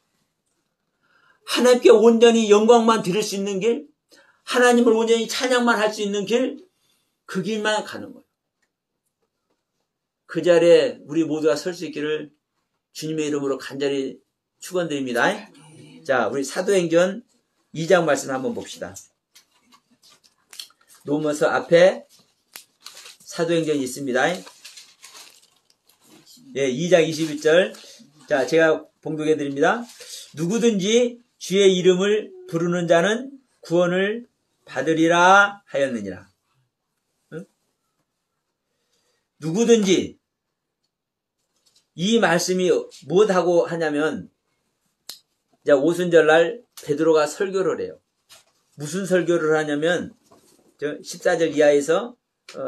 하나님께 온전히 영광만 드릴 수 있는 길, 하나님을 온전히 찬양만 할 수 있는 길, 그 길만 가는 거예요. 그 자리에 우리 모두가 설 수 있기를 주님의 이름으로 간절히 축원드립니다. 자, 우리 사도행전 2장 말씀 한번 봅시다. 로마서 앞에 사도행전이 있습니다. 예, 2장 21절. 자, 제가 봉독해 드립니다. 누구든지 주의 이름을 부르는 자는 구원을 받으리라 하였느니라. 응? 누구든지 이 말씀이 무엇하고 하냐면, 자, 오순절날 베드로가 설교를 해요. 무슨 설교를 하냐면 14절 이하에서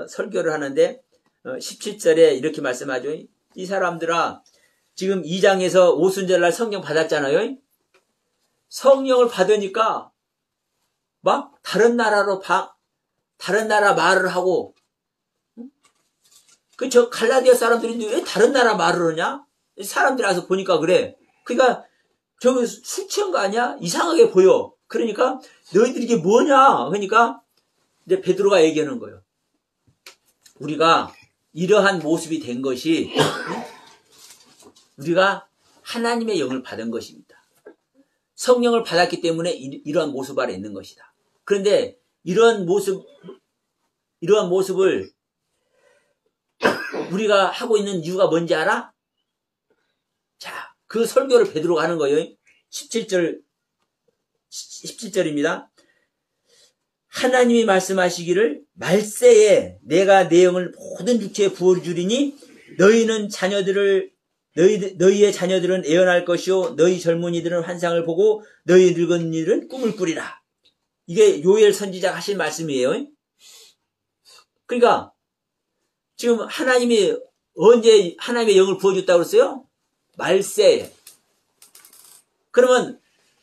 설교를 하는데 17절에 이렇게 말씀하죠. 이 사람들아, 지금 2장에서 오순절날 성령 받았잖아요. 성령을 받으니까 막 다른 나라 말을 하고, 저 갈라디아 사람들인데 왜 다른 나라 말을 하냐? 사람들이 와서 보니까 그래. 그러니까 저기 술 취한 거 아니야? 이상하게 보여. 그러니까 너희들이 이게 뭐냐? 그러니까 이제 베드로가 얘기하는 거예요. 우리가 이러한 모습이 된 것이 우리가 하나님의 영을 받은 것입니다. 성령을 받았기 때문에 이러한 모습 아래 있는 것이다. 그런데 이러한 모습을 우리가 하고 있는 이유가 뭔지 알아? 자, 그 설교를 베드로가 하는 거예요. 17절입니다. 하나님이 말씀하시기를 말세에 내가 내 영을 모든 육체에 부어주리니 너희의 자녀들은 애언할 것이요 너희 젊은이들은 환상을 보고 너희 늙은이들은 꿈을 꾸리라. 이게 요엘 선지자가 하신 말씀이에요. 그러니까 지금 하나님이 언제 하나님의 영을 부어줬다고 그랬어요? 말세에. 그러면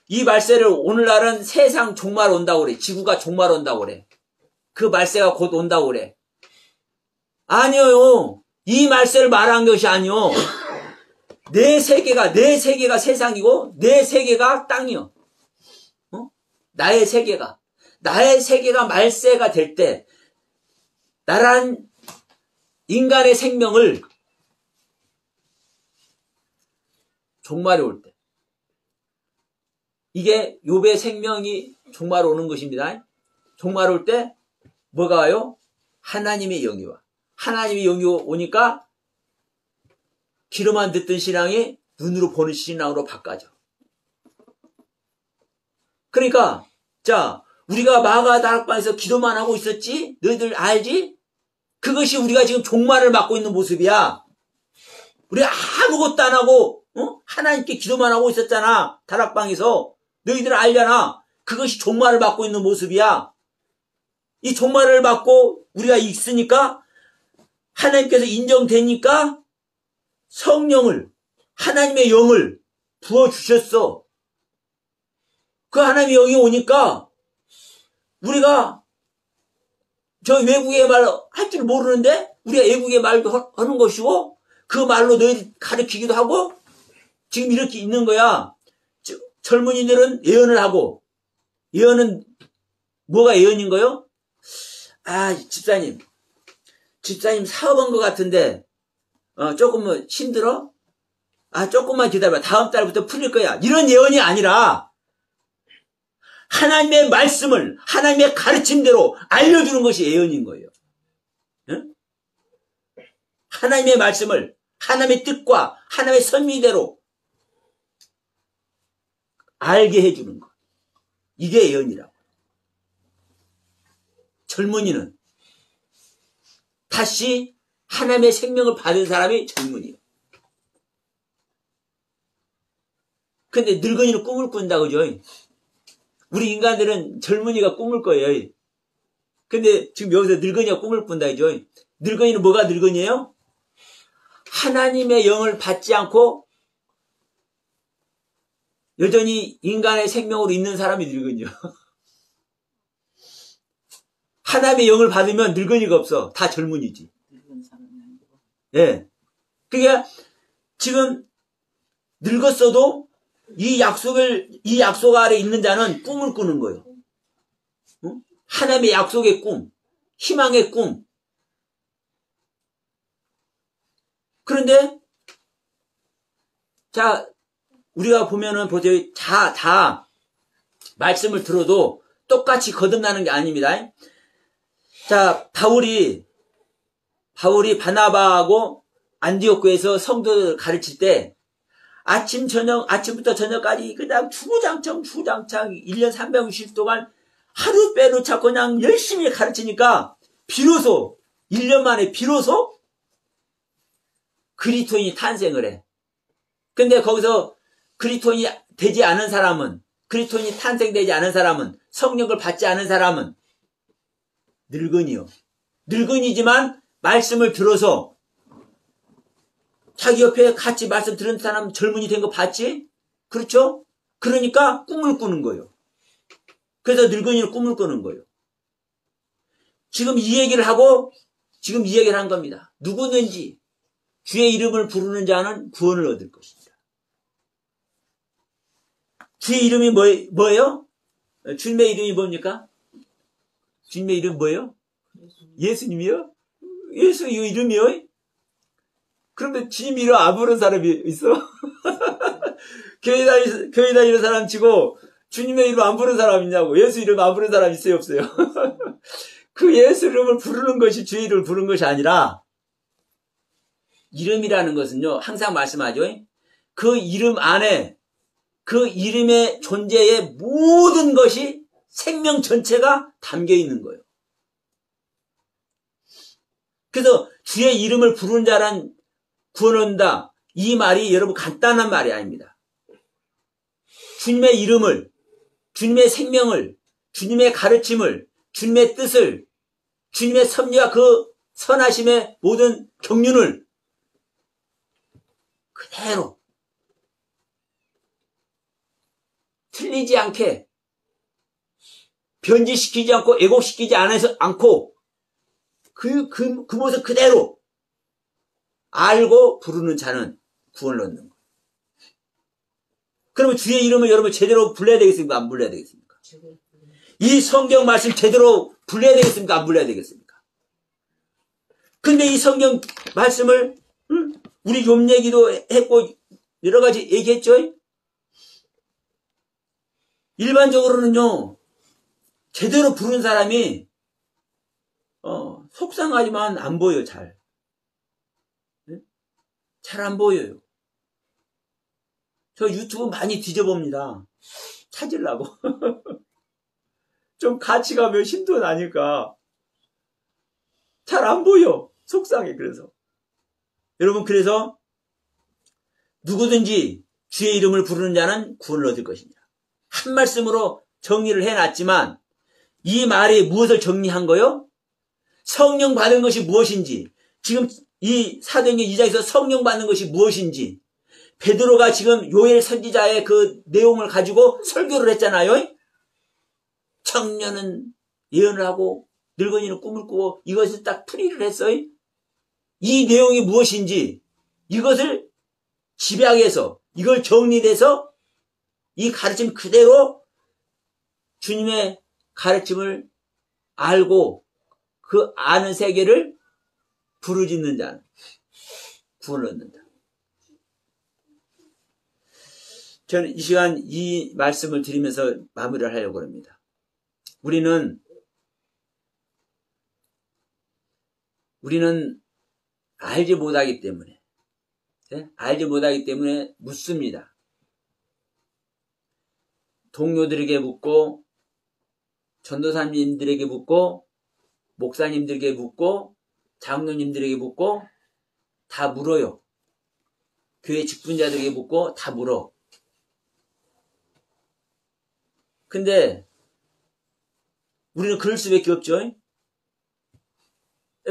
이 말세를 오늘날은 세상 종말 온다고 그래. 지구가 종말 온다고 그래. 그 말세가 곧 온다고 그래. 아니요. 이 말세를 말한 것이 아니요. 내 세계가 세상이고 내 세계가 땅이요. 나의 세계가 말세가 될 때 나란 인간의 생명을 종말이 올 때, 이게 욥의 생명이 종말 오는 것입니다. 종말 올 때 뭐가 와요? 하나님의 영이 와. 하나님의 영이 오니까 귀로만 듣던 신앙이 눈으로 보는 신앙으로 바꿔져. 그러니까 자, 우리가 마가 다락방에서 기도만 하고 있었지? 너희들 알지? 그것이 우리가 지금 종말을 맞고 있는 모습이야. 우리가 아무것도 안 하고 하나님께 기도만 하고 있었잖아. 다락방에서. 너희들 알잖아. 그것이 종말을 맞고 있는 모습이야. 이 종말을 맞고 우리가 있으니까 하나님께서 인정되니까 성령을, 하나님의 영을 부어주셨어. 그 하나님의 영이 오니까 우리가 저 외국의 말 할 줄 모르는데 우리가 외국의 말도 하는 것이고 그 말로 너희 가르치기도 하고 지금 이렇게 있는 거야. 젊은이들은 예언을 하고, 예언은 뭐가 예언인 거요? 아, 집사님 사업한 것 같은데 조금 힘들어? 아, 조금만 기다려봐. 다음 달부터 풀릴 거야. 이런 예언이 아니라 하나님의 말씀을 하나님의 가르침대로 알려주는 것이 예언인 거예요. 응? 하나님의 말씀을 하나님의 뜻과 하나님의 선미대로 알게 해주는 것. 이게 예언이라고. 젊은이는 다시 하나님의 생명을 받은 사람이 젊은이에요. 근데 늙은이는 꿈을 꾼다 그죠? 우리 인간들은 젊은이가 꿈을 거예요. 근데 지금 여기서 늙은이가 꿈을 꾼다 그죠? 늙은이는 뭐가 늙은이에요? 하나님의 영을 받지 않고 여전히 인간의 생명으로 있는 사람이 늙은이요. 하나님의 영을 받으면 늙은이가 없어. 다 젊은이지. 예. 그러니까 지금 늙었어도 이 약속 아래 있는 자는 꿈을 꾸는 거예요. 하나님의 약속의 꿈, 희망의 꿈. 그런데 자, 우리가 보면은 보세요. 다 말씀을 들어도 똑같이 거듭나는 게 아닙니다. 자, 바울이 바나바하고 안디옥교에서 성도를 가르칠 때 아침부터 저녁까지 그냥 주구장창 1년 360일 동안 하루 빼놓지 않고 그냥 열심히 가르치니까 비로소 1년 만에 비로소 그리스도인이 탄생을 해. 근데 거기서 그리스도인이 되지 않은 사람은, 그리스도인이 탄생되지 않은 사람은, 성령을 받지 않은 사람은 늙은이요. 늙은이지만 말씀을 들어서 자기 옆에 같이 말씀 들은 사람 젊은이 된 거 봤지? 그렇죠? 그러니까 꿈을 꾸는 거예요. 그래서 늙은이는 꿈을 꾸는 거예요. 지금 이 얘기를 하고 지금 이 얘기를 한 겁니다. 누구든지 주의 이름을 부르는 자는 구원을 얻을 것입니다. 주의 이름이 뭐예요? 주님의 이름이 뭡니까? 주님의 이름 뭐예요? 예수님이요? 예수 이름이요? 그런데 주님 이름 안 부르는 사람이 있어? 교회 다니는 사람 치고 주님의 이름 안 부르는 사람 있냐고. 예수 이름 안 부르는 사람 있어요, 없어요? 그 예수 이름을 부르는 것이 주의 이름을 부르는 것이 아니라, 이름이라는 것은요, 항상 말씀하죠. 그 이름 안에 그 이름의 존재의 모든 것이 생명 전체가 담겨 있는 거예요. 그래서 주의 이름을 부르는 자란 구원한다. 이 말이 여러분 간단한 말이 아닙니다. 주님의 이름을, 주님의 생명을, 주님의 가르침을, 주님의 뜻을, 주님의 섭리와 그 선하심의 모든 경륜을 그대로 틀리지 않게 변질시키지 않고 왜곡시키지 않고 그 모습 그대로 알고 부르는 자는 구원을 얻는 거예요. 그러면 주의 이름을 여러분 제대로 불러야 되겠습니까? 안 불러야 되겠습니까? 이 성경 말씀 제대로 불러야 되겠습니까? 안 불러야 되겠습니까? 근데 이 성경 말씀을 우리 욥 얘기도 했고 여러 가지 얘기했죠? 일반적으로는요, 제대로 부른 사람이 속상하지만 안 보여요, 잘. 잘 안 보여요. 저 유튜브 많이 뒤져봅니다. 찾으려고. 좀 같이 가면 힘도 나니까 잘 안 보여. 속상해. 그래서 여러분, 그래서 누구든지 주의 이름을 부르는 자는 구원을 얻을 것입니다. 한 말씀으로 정리를 해놨지만 이 말이 무엇을 정리한 거요? 성령 받은 것이 무엇인지, 지금 이 사도행전 2장에서 성령 받는 것이 무엇인지, 베드로가 지금 요엘 선지자의 그 내용을 가지고 설교를 했잖아요. 청년은 예언을 하고 늙은이는 꿈을 꾸고, 이것을 딱 풀이를 했어요. 이 내용이 무엇인지 이것을 집약해서 이걸 정리해서 이 가르침 그대로 주님의 가르침을 알고 그 아는 세계를 부르짖는 자는 구원을 얻는다. 저는 이 시간 이 말씀을 드리면서 마무리를 하려고 합니다. 우리는 알지 못하기 때문에 묻습니다. 동료들에게 묻고, 전도사님들에게 묻고, 목사님들에게 묻고, 장로님들에게 묻고, 다 물어요. 교회 직분자들에게 묻고 다 물어. 근데 우리는 그럴 수밖에 없죠.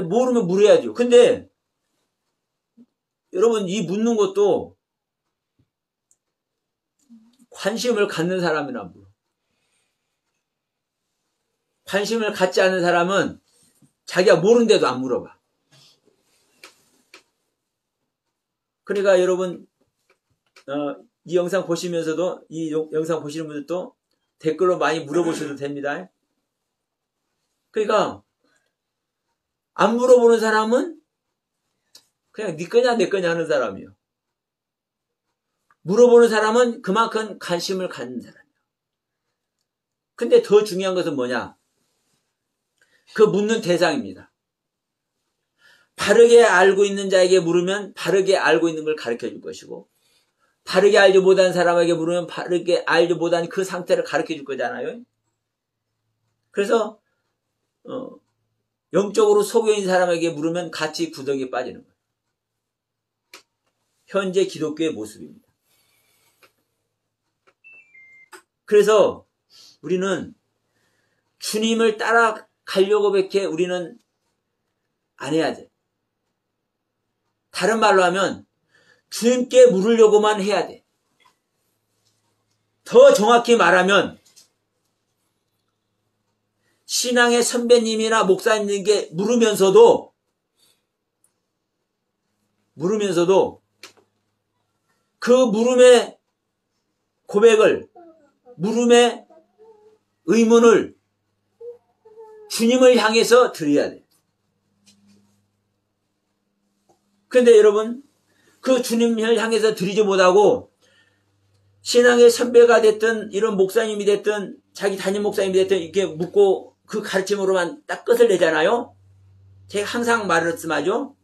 모르면 물어야죠. 근데 여러분, 이 묻는 것도 관심을 갖는 사람이나 물어. 관심을 갖지 않는 사람은 자기가 모르는데도 안 물어봐. 그러니까 여러분, 이 영상 보시면서도, 이 영상 보시는 분들도 댓글로 많이 물어보셔도 됩니다. 그러니까 안 물어보는 사람은 그냥 네 거냐 내 거냐 하는 사람이요. 물어보는 사람은 그만큼 관심을 갖는 사람이에요. 근데 더 중요한 것은 뭐냐? 그 묻는 대상입니다. 바르게 알고 있는 자에게 물으면 바르게 알고 있는 걸 가르쳐 줄 것이고, 바르게 알지 못한 사람에게 물으면 바르게 알지 못한 그 상태를 가르쳐 줄 거잖아요. 그래서 영적으로 소교인 사람에게 물으면 같이 구덩이에 빠지는 거예요. 현재 기독교의 모습입니다. 그래서 우리는 주님을 따라가려고 밖에 우리는 안 해야 돼. 다른 말로 하면 주님께 물으려고만 해야 돼. 더 정확히 말하면 신앙의 선배님이나 목사님에게 물으면서도 그 물음의 고백을, 물음의 의문을 주님을 향해서 드려야 돼. 그런데 여러분, 그 주님을 향해서 드리지 못하고 신앙의 선배가 됐든 이런 목사님이 됐든 자기 담임 목사님이 됐든 이렇게 묻고 그 가르침으로만 딱 끝을 내잖아요. 제가 항상 말씀하죠.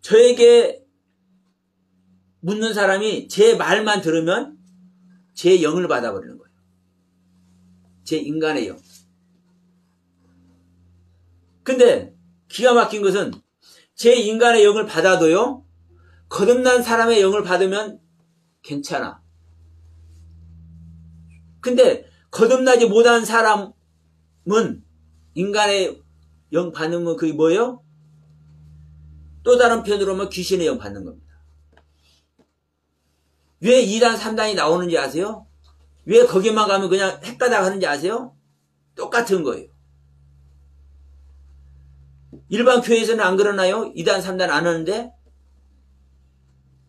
저에게 묻는 사람이 제 말만 들으면 제 영을 받아버리는 거예요. 제 인간의 영. 근데 기가 막힌 것은 제 인간의 영을 받아도요, 거듭난 사람의 영을 받으면 괜찮아. 근데 거듭나지 못한 사람은 인간의 영 받으면 그게 뭐예요? 또 다른 편으로 하면 귀신의 영 받는 겁니다. 왜 2단, 3단이 나오는지 아세요? 왜 거기만 가면 그냥 헷가닥 하는지 아세요? 똑같은 거예요. 일반 교회에서는 안 그러나요? 2단, 3단 안 하는데?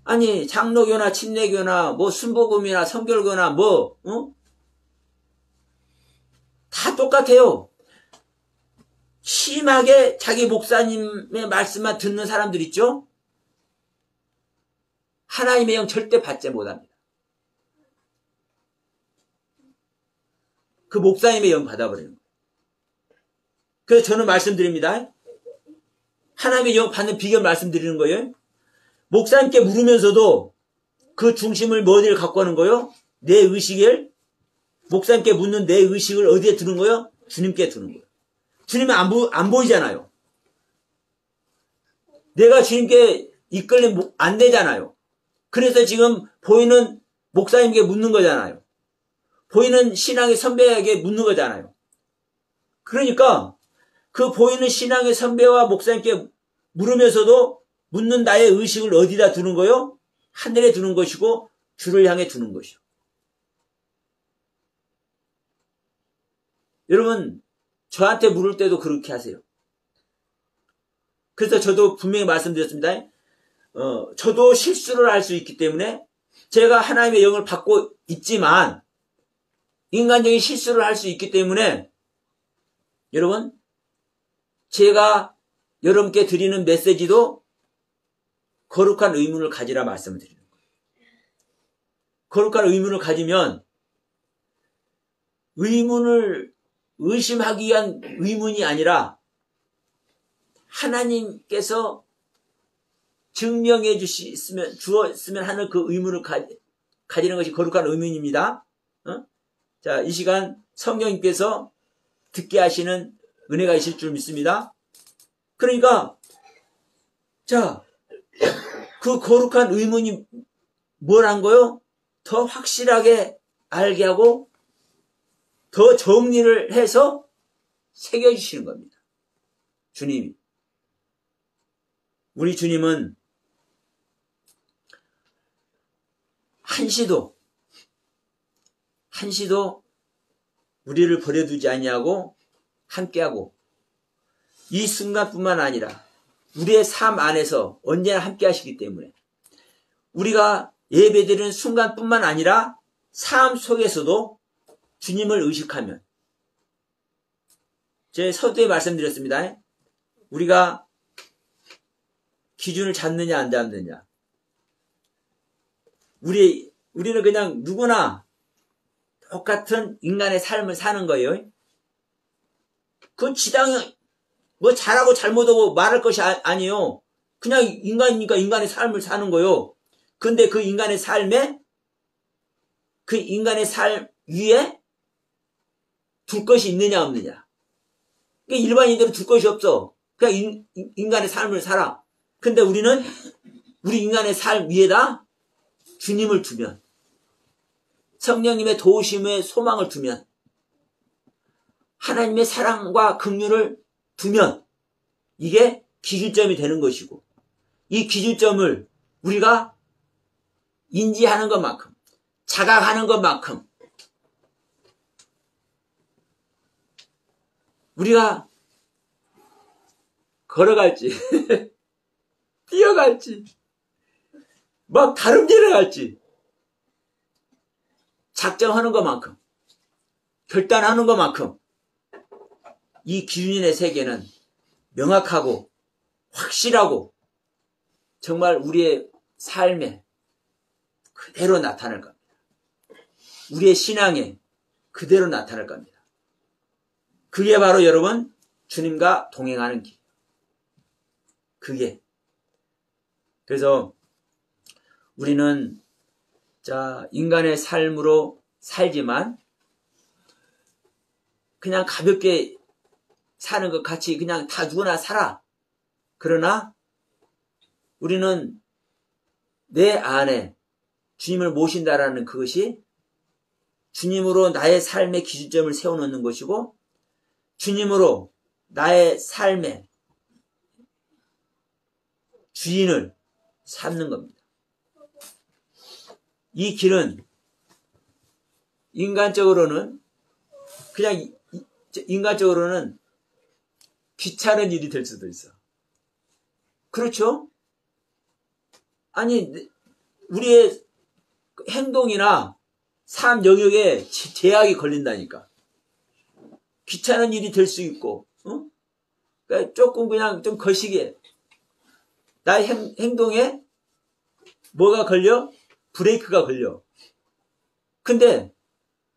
아니, 장로교나 침례교나 뭐 순복음이나 성결교나 뭐 다 똑같아요. 심하게 자기 목사님의 말씀만 듣는 사람들 있죠? 하나님의 영 절대 받지 못합니다. 그 목사님의 영 받아버리는 거예요. 그래서 저는 말씀드립니다. 하나님의 영 받는 비결 말씀드리는 거예요. 목사님께 물으면서도 그 중심을 어디를 갖고 하는 거예요? 내 의식을, 목사님께 묻는 내 의식을 어디에 두는 거예요? 주님께 두는 거예요. 주님은 안 보이잖아요. 내가 주님께 이끌림 안 되잖아요. 그래서 지금 보이는 목사님께 묻는 거잖아요. 보이는 신앙의 선배에게 묻는 거잖아요. 그러니까 그 보이는 신앙의 선배와 목사님께 물으면서도 묻는 나의 의식을 어디다 두는 거요? 하늘에 두는 것이고 주를 향해 두는 것이요. 여러분, 저한테 물을 때도 그렇게 하세요. 그래서 저도 분명히 말씀드렸습니다. 저도 실수를 할 수 있기 때문에 제가 하나님의 영을 받고 있지만 인간적인 실수를 할 수 있기 때문에 여러분, 제가 여러분께 드리는 메시지도 거룩한 의문을 가지라 말씀을 드리는 거예요. 거룩한 의문을 가지면 의문을 의심하기 위한 의문이 아니라 하나님께서 증명해 주었으면 하는 그 의문을 가지는 것이 거룩한 의문입니다. 자, 이 시간 성령님께서 듣게 하시는 은혜가 있을 줄 믿습니다. 그러니까, 자, 그 거룩한 의문이 뭐란 거요? 더 확실하게 알게 하고, 더 정리를 해서 새겨주시는 겁니다. 주님이. 우리 주님은 한시도 우리를 버려두지 아니하고 함께하고 이 순간뿐만 아니라 우리의 삶 안에서 언제나 함께 하시기 때문에 우리가 예배드리는 순간뿐만 아니라 삶 속에서도 주님을 의식하면 제 서두에 말씀드렸습니다. 우리가 기준을 잡느냐 안 잡느냐. 우리는 그냥 누구나 똑같은 인간의 삶을 사는 거예요. 그건 지당히 뭐 잘하고 잘못하고 말할 것이 아니에요. 그냥 인간이니까 인간의 삶을 사는 거예요. 근데 그 인간의 삶 위에 둘 것이 있느냐 없느냐. 그러니까 일반인들은 둘 것이 없어. 그냥 인간의 삶을 살아. 근데 우리는 우리 인간의 삶 위에다 주님을 두면, 성령님의 도우심의 소망을 두면, 하나님의 사랑과 긍휼을 두면 이게 기준점이 되는 것이고, 이 기준점을 우리가 인지하는 것만큼, 자각하는 것만큼 우리가 걸어갈지 뛰어갈지 막 다름질을 할지 작정하는 것만큼, 결단하는 것만큼 이 기준의 세계는 명확하고 확실하고 정말 우리의 삶에 그대로 나타날 겁니다. 우리의 신앙에 그대로 나타날 겁니다. 그게 바로 여러분 주님과 동행하는 길. 그게. 그래서 우리는 인간의 삶으로 살지만 그냥 가볍게 사는 것 같이 그냥 다 누구나 살아. 그러나 우리는 내 안에 주님을 모신다라는 그것이 주님으로 나의 삶의 기준점을 세워놓는 것이고, 주님으로 나의 삶의 주인을 삼는 겁니다. 이 길은 인간적으로는 귀찮은 일이 될 수도 있어. 그렇죠? 아니, 우리의 행동이나 삶 영역에 제약이 걸린다니까. 귀찮은 일이 될 수 있고, 그러니까 조금 그냥 좀 거시기해. 나의 행동에 뭐가 걸려? 브레이크가 걸려. 근데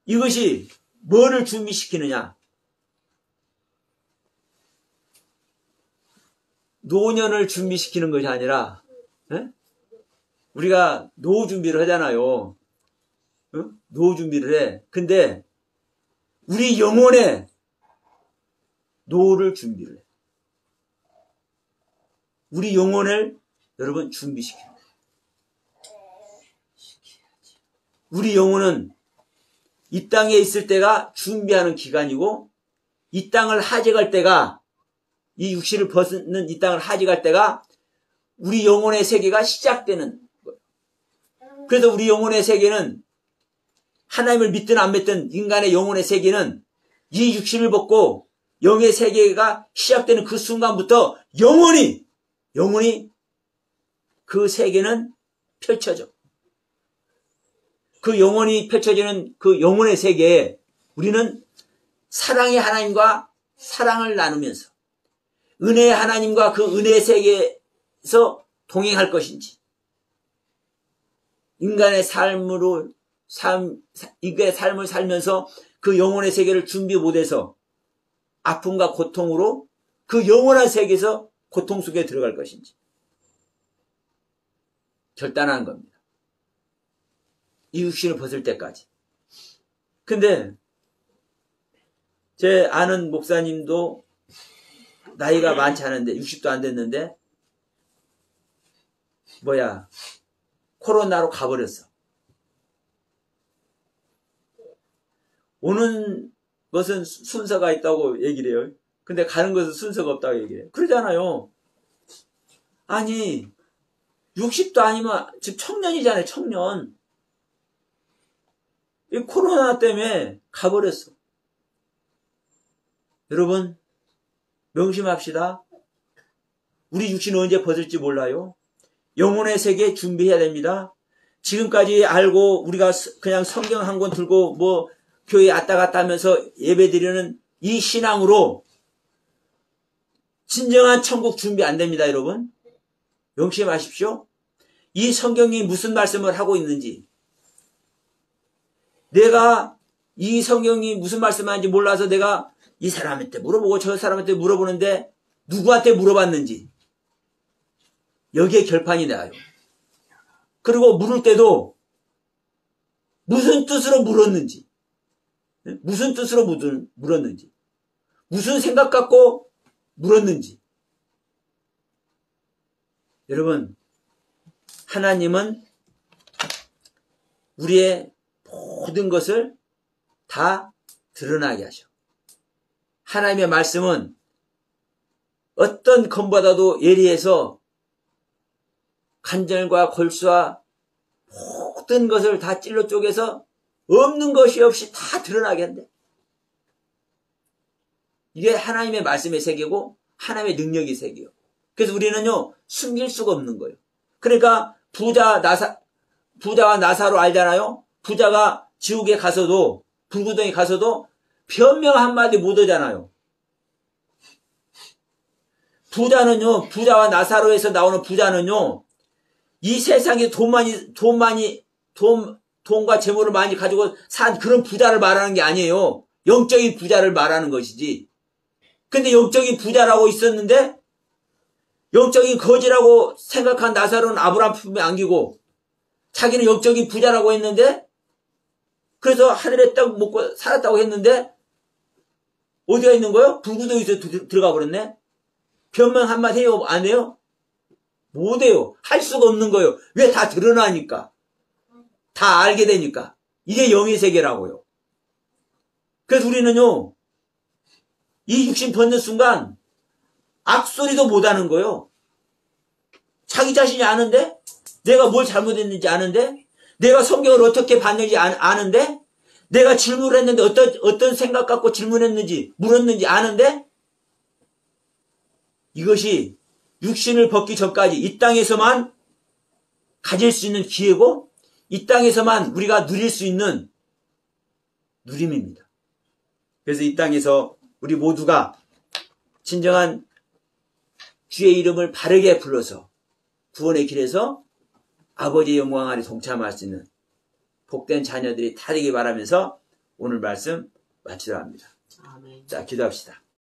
이것이 뭐를 준비시키느냐? 노년을 준비시키는 것이 아니라, 우리가 노후 준비를 하잖아요. 노후 준비를 해. 근데 우리 영혼에 노후를 준비를 해. 우리 영혼을 여러분 준비시켜요. 우리 영혼은 이 땅에 있을 때가 준비하는 기간이고, 이 땅을 하직할 때가, 이 육신을 벗는 이 땅을 하직할 때가 우리 영혼의 세계가 시작되는 거예요. 그래서 우리 영혼의 세계는, 하나님을 믿든 안 믿든 인간의 영혼의 세계는 이 육신을 벗고 영의 세계가 시작되는 그 순간부터 영원히 그 세계는 펼쳐져. 그 영원히 펼쳐지는 그 영혼의 세계에 우리는 사랑의 하나님과 사랑을 나누면서 은혜의 하나님과 그 은혜의 세계에서 동행할 것인지, 인간의 삶을 살면서 그 영혼의 세계를 준비 못해서 아픔과 고통으로 그 영원한 세계에서 고통 속에 들어갈 것인지 결단하는 겁니다. 이 육신을 벗을 때까지. 근데 제 아는 목사님도 나이가 많지 않은데 60도 안 됐는데 코로나로 가버렸어. 오는 것은 순서가 있다고 얘기를 해요. 근데 가는 것은 순서가 없다고 얘기해요. 그러잖아요. 아니 60도 아니면 지금 청년이잖아요. 청년. 이 코로나 때문에 가버렸어. 여러분 명심합시다. 우리 육신은 언제 벗을지 몰라요. 영혼의 세계 준비해야 됩니다. 지금까지 알고 우리가 그냥 성경 한 권 들고 교회 왔다 갔다 하면서 예배드리는 이 신앙으로 진정한 천국 준비 안 됩니다, 여러분. 명심하십시오. 이 성경이 무슨 말씀을 하고 있는지, 내가 이 성경이 무슨 말씀하는지 몰라서 내가 이 사람한테 물어보고 저 사람한테 물어보는데 누구한테 물어봤는지 여기에 결판이 나요. 그리고 물을 때도 무슨 뜻으로 물었는지, 무슨 뜻으로 물었는지, 무슨 생각 갖고 물었는지. 여러분, 하나님은 우리의 모든 것을 다 드러나게 하셔. 하나님의 말씀은 어떤 검보다도 예리해서 간절과 골수와 모든 것을 다 찔러 쪼개서 없는 것이 없이 다 드러나게 한대. 이게 하나님의 말씀의 세계고 하나님의 능력의 세계요. 그래서 우리는요, 숨길 수가 없는 거예요. 그러니까 부자와 나사로 알잖아요. 부자가 지옥에 가서도, 불구덩이 가서도 변명 한마디 못 하잖아요. 부자와 나사로에서 나오는 부자는요, 이 세상에 돈과 재물을 많이 가지고 산 그런 부자를 말하는 게 아니에요. 영적인 부자를 말하는 것이지. 근데 영적인 부자라고 있었는데, 영적인 거지라고 생각한 나사로는 아브라함 품에 안기고, 자기는 영적인 부자라고 했는데, 그래서 하늘에 떡 먹고 살았다고 했는데, 어디가 있는 거예요? 불구덩이에서 들어가 버렸네? 변명 한마디 해요? 안 해요? 못 해요. 할 수가 없는 거예요. 왜? 다 드러나니까. 다 알게 되니까. 이게 영의 세계라고요. 그래서 우리는요, 이 육신 벗는 순간 악소리도 못하는 거예요. 자기 자신이 아는데, 내가 뭘 잘못했는지 아는데, 내가 성경을 어떻게 봤는지 아는데, 내가 질문을 했는데 어떤 생각 갖고 질문했는지 물었는지 아는데, 이것이 육신을 벗기 전까지 이 땅에서만 가질 수 있는 기회고, 이 땅에서만 우리가 누릴 수 있는 누림입니다. 그래서 이 땅에서 우리 모두가 진정한 주의 이름을 바르게 불러서 구원의 길에서 아버지의 영광 안에 동참할 수 있는 복된 자녀들이 다 되기 바라면서 오늘 말씀 마치려 합니다. 아멘. 자, 기도합시다.